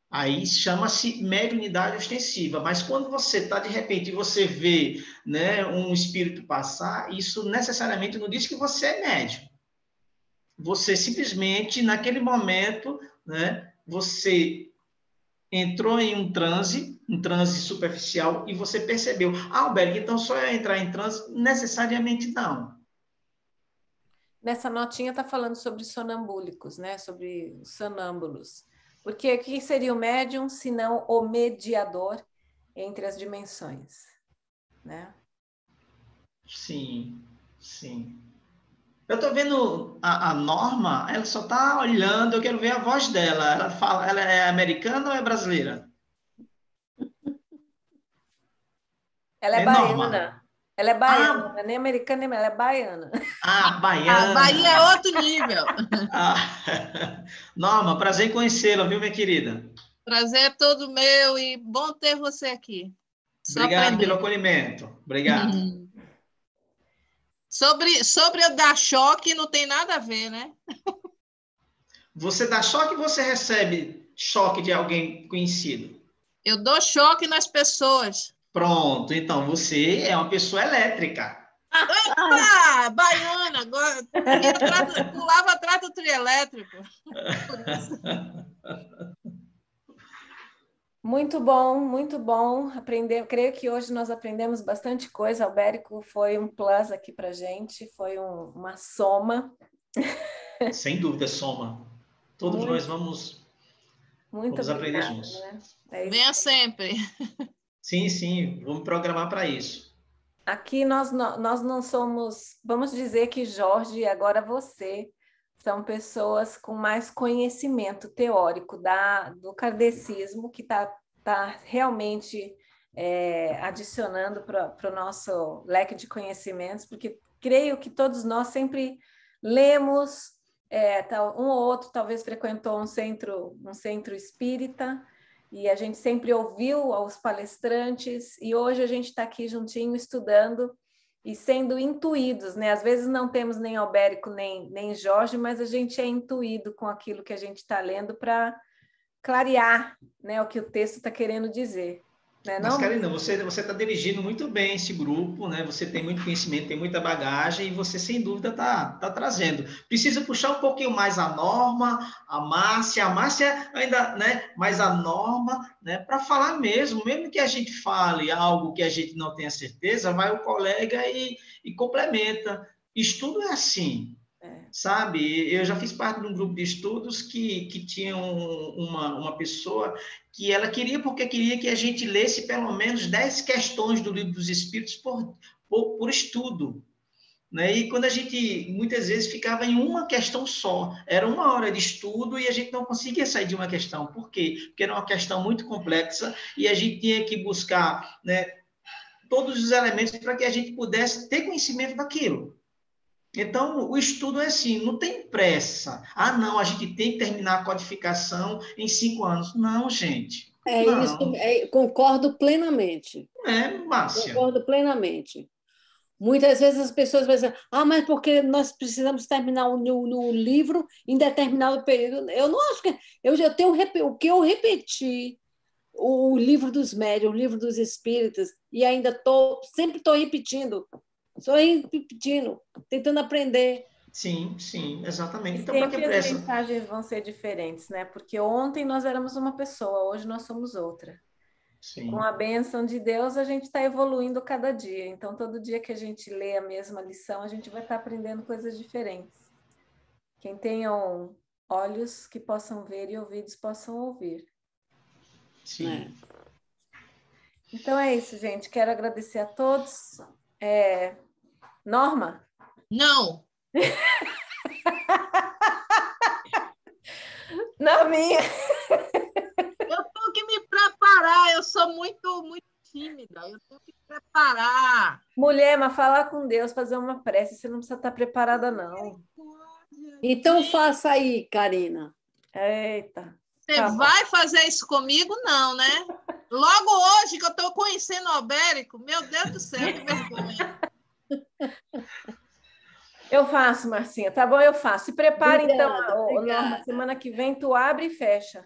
Speaker 4: Aí chama-se mediunidade ostensiva, mas quando você está, de repente, você vê, né, um espírito passar, isso necessariamente não diz que você é médium. Você simplesmente, naquele momento, né, você entrou em um transe superficial, e você percebeu, Alberto, então só eu entrar em transe? Necessariamente não.
Speaker 1: Nessa notinha está falando sobre sonambúlicos, né, sobre sonâmbulos. Porque o que seria o médium, se não o mediador entre as dimensões, né?
Speaker 4: Sim, sim. Eu estou vendo a Norma, ela só está olhando, eu quero ver a voz dela. Ela é americana ou é brasileira?
Speaker 1: Ela é
Speaker 4: Norma?
Speaker 1: baiana. Ela é baiana, não é nem americana, ela é baiana.
Speaker 6: A
Speaker 4: Baiana.
Speaker 6: Bahia é outro nível.
Speaker 4: Norma, prazer em conhecê-la, viu, minha querida?
Speaker 6: Prazer é todo meu e bom ter você aqui. Só
Speaker 4: Obrigado pelo
Speaker 6: aprender.
Speaker 4: acolhimento. Obrigado.
Speaker 6: Sobre eu dar choque, não tem nada a ver, né?
Speaker 4: Você dá choque ou você recebe choque de alguém conhecido?
Speaker 6: Eu dou choque nas pessoas.
Speaker 4: Pronto, então você é uma pessoa elétrica.
Speaker 6: Ah, baiana, agora pulava atrás do trio elétrico. Por isso.
Speaker 1: Muito bom aprender. Creio que hoje nós aprendemos bastante coisa. Albérico foi um plus aqui para gente, foi uma soma.
Speaker 4: Sem dúvida, soma. Todos nós vamos
Speaker 1: Muito
Speaker 4: aprender
Speaker 1: obrigada,
Speaker 4: juntos.
Speaker 1: né? É isso.
Speaker 6: Venha sempre.
Speaker 4: Sim, sim, vamos programar para isso.
Speaker 1: Aqui nós não somos, vamos dizer que Jorge e agora você são pessoas com mais conhecimento teórico do kardecismo, que tá realmente adicionando para o nosso leque de conhecimentos, porque creio que todos nós sempre lemos, um ou outro talvez frequentou um centro espírita, e a gente sempre ouviu aos palestrantes, e hoje a gente está aqui juntinho estudando e sendo intuídos, né? Às vezes não temos nem Albérico nem Jorge, mas a gente é intuído com aquilo que a gente está lendo para clarear, né, o que o texto está querendo dizer. Né,
Speaker 4: Mas,
Speaker 1: não?
Speaker 4: Karina, você está dirigindo muito bem esse grupo, né? Você tem muito conhecimento, tem muita bagagem e você, sem dúvida, está trazendo. Precisa puxar um pouquinho mais a Norma, a Márcia ainda, né? Mais a Norma, né? Para falar mesmo que a gente fale algo que a gente não tenha certeza, vai o colega e complementa. Estudo é assim. Sabe, eu já fiz parte de um grupo de estudos que tinha uma pessoa que ela queria que a gente lesse pelo menos 10 questões do Livro dos Espíritos por estudo. Né? E quando a gente, muitas vezes, ficava em uma questão só, era 1 hora de estudo e a gente não conseguia sair de uma questão. Por quê? Porque era uma questão muito complexa e a gente tinha que buscar, né, todos os elementos para que a gente pudesse ter conhecimento daquilo. Então, o estudo é assim, não tem pressa. Ah, não, a gente tem que terminar a codificação em 5 anos. Não, gente.
Speaker 3: É isso,
Speaker 4: Não.
Speaker 3: concordo plenamente.
Speaker 4: Márcia.
Speaker 3: Concordo plenamente. Muitas vezes as pessoas pensam, mas porque nós precisamos terminar no livro em determinado período. Eu não acho que... Eu já tenho o que eu repeti, o livro dos médiuns, o livro dos espíritas, e ainda sempre estou repetindo, tentando aprender.
Speaker 4: Sim, exatamente.
Speaker 1: E
Speaker 4: Então, para que
Speaker 1: sempre as
Speaker 4: pressa?
Speaker 1: mensagens vão ser diferentes, né? Porque ontem nós éramos uma pessoa, hoje nós somos outra.
Speaker 4: Sim.
Speaker 1: Com a bênção de Deus, a gente está evoluindo cada dia. Então, todo dia que a gente lê a mesma lição, a gente vai estar aprendendo coisas diferentes. Quem tenham olhos que possam ver e ouvidos possam ouvir.
Speaker 4: Sim.
Speaker 1: Então é isso, gente. Quero agradecer a todos. Norma?
Speaker 6: Não.
Speaker 1: Norminha!
Speaker 6: Eu tenho que me preparar, eu sou muito, muito tímida, eu tenho que me preparar.
Speaker 1: Mulher, mas falar com Deus, fazer uma prece, você não precisa estar preparada, não.
Speaker 3: Então faça aí, Karina.
Speaker 1: Eita.
Speaker 6: Você vai fazer isso comigo? Não, né? Logo hoje que eu estou conhecendo o Albérico, meu Deus do céu, que vergonha.
Speaker 1: Eu faço, Marcinha. Tá bom, eu faço. Se prepare,
Speaker 3: Obrigada,
Speaker 1: então,
Speaker 3: obrigada.
Speaker 1: Norma, semana que vem tu abre e fecha.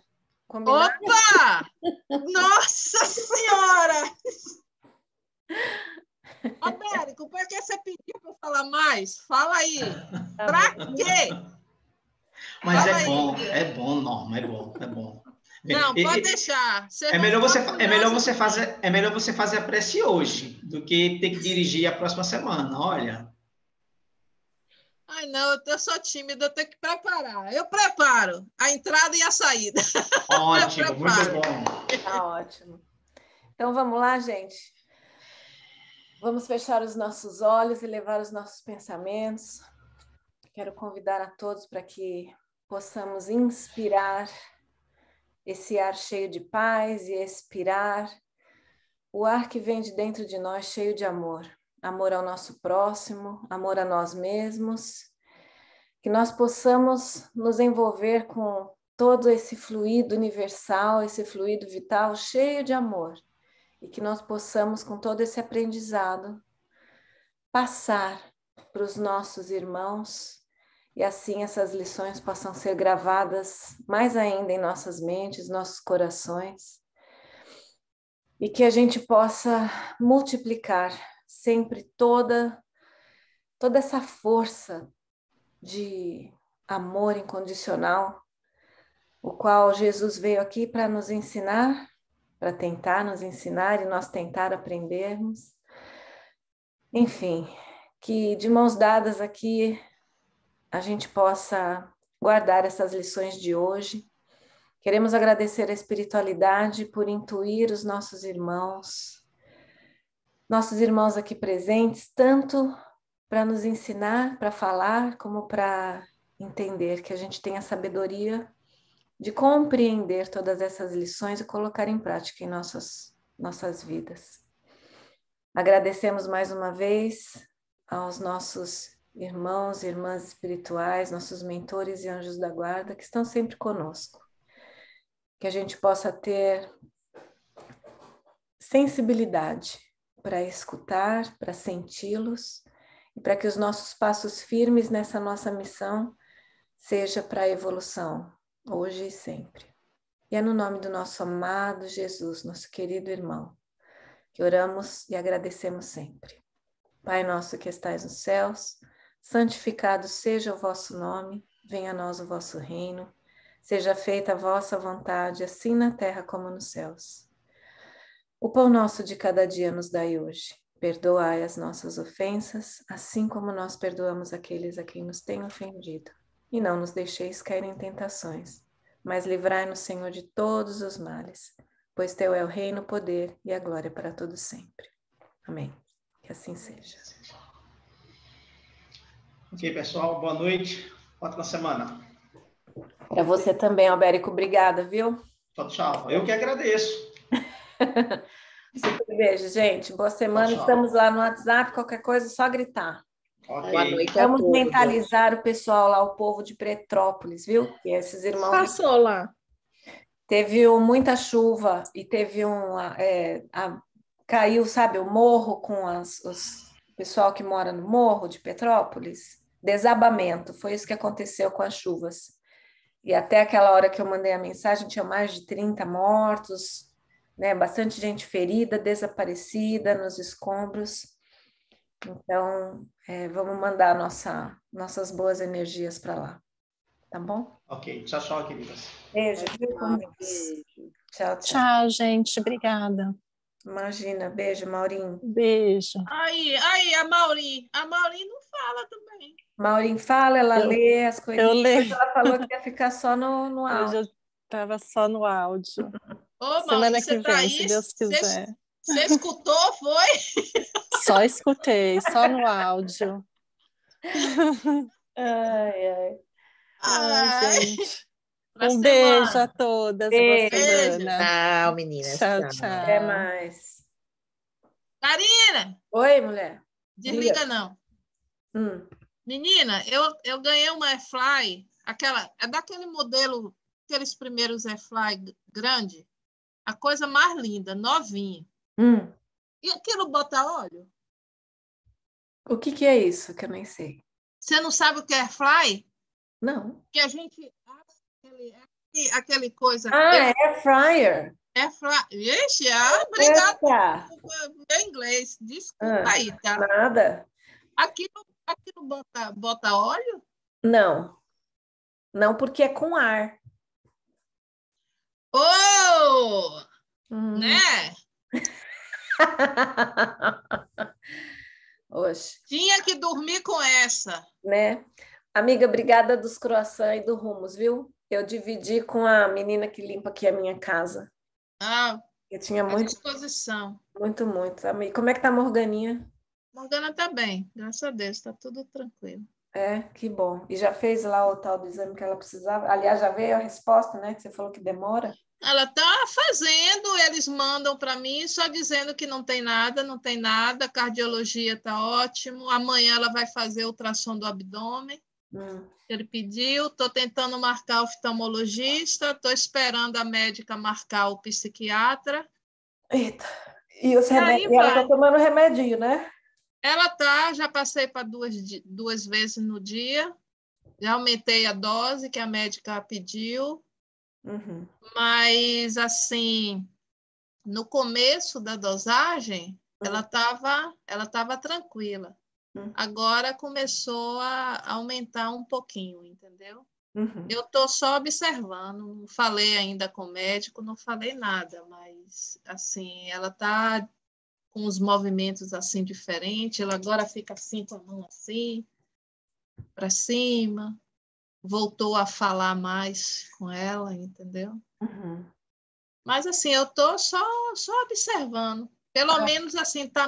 Speaker 1: Combinado?
Speaker 6: Opa! Nossa Senhora! Albérico, por que você pediu para eu falar mais? Fala aí. Para quê?
Speaker 4: Mas
Speaker 6: Fala
Speaker 4: é bom, Norma, é bom.
Speaker 6: Não, pode deixar.
Speaker 4: É melhor você fazer a prece hoje do que ter que dirigir a próxima semana, olha.
Speaker 6: Ai, não, eu sou tímida, eu tenho que preparar. Eu preparo a entrada e a saída.
Speaker 4: Ótimo, muito bom.
Speaker 1: Tá ótimo. Então, vamos lá, gente. Vamos fechar os nossos olhos e levar os nossos pensamentos. Quero convidar a todos para que possamos inspirar esse ar cheio de paz e expirar o ar que vem de dentro de nós cheio de amor. Amor ao nosso próximo, amor a nós mesmos. Que nós possamos nos envolver com todo esse fluido universal, esse fluido vital cheio de amor. E que nós possamos, com todo esse aprendizado, passar para os nossos irmãos e assim essas lições possam ser gravadas mais ainda em nossas mentes, nossos corações, e que a gente possa multiplicar sempre toda essa força de amor incondicional, o qual Jesus veio aqui para nos ensinar, para tentar nos ensinar e nós tentar aprendermos. Enfim, que de mãos dadas aqui a gente possa guardar essas lições de hoje. Queremos agradecer a espiritualidade por intuir os nossos irmãos aqui presentes, tanto para nos ensinar, para falar, como para entender, que a gente tenha sabedoria de compreender todas essas lições e colocar em prática em nossas vidas. Agradecemos mais uma vez aos nossos irmãos e irmãs espirituais, nossos mentores e anjos da guarda que estão sempre conosco. Que a gente possa ter sensibilidade para escutar, para senti-los e para que os nossos passos firmes nessa nossa missão seja para a evolução, hoje e sempre. E é no nome do nosso amado Jesus, nosso querido irmão, que oramos e agradecemos sempre. Pai nosso que estais nos céus, santificado seja o vosso nome, venha a nós o vosso reino, seja feita a vossa vontade, assim na terra como nos céus. O pão nosso de cada dia nos dai hoje. Perdoai as nossas ofensas, assim como nós perdoamos aqueles a quem nos têm ofendido. E não nos deixeis cair em tentações, mas livrai-nos, Senhor, de todos os males, pois teu é o reino, o poder e a glória para todos sempre. Amém. Que assim seja.
Speaker 4: Ok, pessoal, boa noite. Ótima semana.
Speaker 1: Para você também, Albérico, obrigada, viu?
Speaker 4: Tchau, tchau. Eu que agradeço.
Speaker 1: Super beijo, gente. Boa semana.
Speaker 4: Tchau, tchau.
Speaker 1: Estamos lá no WhatsApp, qualquer coisa, só gritar.
Speaker 4: Ok.
Speaker 5: Boa noite a
Speaker 1: Vamos
Speaker 5: todos.
Speaker 1: mentalizar o pessoal lá, o povo de Petrópolis, viu? Que esses irmãos...
Speaker 5: Passou lá.
Speaker 1: Teve muita chuva e teve caiu, sabe, o morro com o pessoal que mora no morro de Petrópolis. Desabamento, foi isso que aconteceu com as chuvas. E até aquela hora que eu mandei a mensagem, tinha mais de 30 mortos, né? Bastante gente ferida, desaparecida nos escombros. Então, vamos mandar nossas boas energias para lá. Tá bom?
Speaker 4: Ok. Tchau, tchau, queridas.
Speaker 1: Beijo. Fique com Deus.
Speaker 3: Beijo.
Speaker 1: Tchau, tchau.
Speaker 2: Tchau, gente. Obrigada.
Speaker 1: Imagina. Beijo, Maurinho.
Speaker 2: Beijo.
Speaker 6: Aí, a Mauri não fala também.
Speaker 1: Maurinho fala, ela lê as coisas.
Speaker 2: Eu leio.
Speaker 1: Ela falou que ia ficar só no
Speaker 2: Hoje
Speaker 1: áudio.
Speaker 2: eu estava só no áudio.
Speaker 6: Ô,
Speaker 2: Semana
Speaker 6: Mauri,
Speaker 2: que
Speaker 6: você tá
Speaker 2: vem,
Speaker 6: aí?
Speaker 2: se Deus quiser.
Speaker 6: Você escutou, foi?
Speaker 2: Só escutei, só no áudio.
Speaker 1: Ai.
Speaker 2: Ai, gente.
Speaker 6: Pra
Speaker 2: Um
Speaker 6: semana.
Speaker 2: beijo a todas. Boa
Speaker 1: Beijo.
Speaker 2: semana.
Speaker 5: Tchau, meninas.
Speaker 2: Tchau,
Speaker 5: Tchau.
Speaker 2: tchau.
Speaker 1: Até mais.
Speaker 6: Karina,
Speaker 1: Oi, mulher.
Speaker 6: desliga não. Menina, eu ganhei uma Airfly, é daquele modelo, aqueles primeiros Airfly grande, a coisa mais linda, novinha. E aquilo bota óleo?
Speaker 1: O que é isso que eu nem sei?
Speaker 6: Você não sabe o que é Airfly?
Speaker 1: Não.
Speaker 6: Que a gente aquele coisa.
Speaker 1: Air fryer.
Speaker 6: Airfly. Ixi, obrigada
Speaker 1: Eita.
Speaker 6: pelo meu inglês. Desculpa aí, tá?
Speaker 1: Nada.
Speaker 6: Aquilo bota óleo?
Speaker 1: Não. Não, porque é com ar.
Speaker 6: Oh! Né?
Speaker 1: Oxe.
Speaker 6: Tinha que dormir com essa.
Speaker 1: Né? Amiga, obrigada dos croissants e do hummus, viu? Eu dividi com a menina que limpa aqui a minha casa. Eu tinha
Speaker 6: à disposição.
Speaker 1: Muito. Amiga, como é que tá a Morganinha?
Speaker 6: Morgana tá bem, graças a Deus, tá tudo tranquilo.
Speaker 1: Que bom. E já fez lá o tal do exame que ela precisava? Aliás, já veio a resposta, né? Que você falou que demora?
Speaker 6: Ela está fazendo, eles mandam para mim só dizendo que não tem nada, a cardiologia está ótimo, amanhã ela vai fazer ultrassom do abdômen, ele pediu, estou tentando marcar o oftalmologista, estou esperando a médica marcar o psiquiatra.
Speaker 1: Eita. E ela está tomando remedinho, né?
Speaker 6: Ela tá, já passei para duas vezes no dia, já aumentei a dose que a médica pediu, mas, assim, no começo da dosagem, ela tava tranquila. Agora começou a aumentar um pouquinho, entendeu? Eu estou só observando, não falei ainda com o médico, não falei nada, mas, assim, ela está com os movimentos assim diferentes, ela agora fica assim com a mão assim, para cima, voltou a falar mais com ela, entendeu? Mas assim, eu estou só observando, pelo menos assim, tá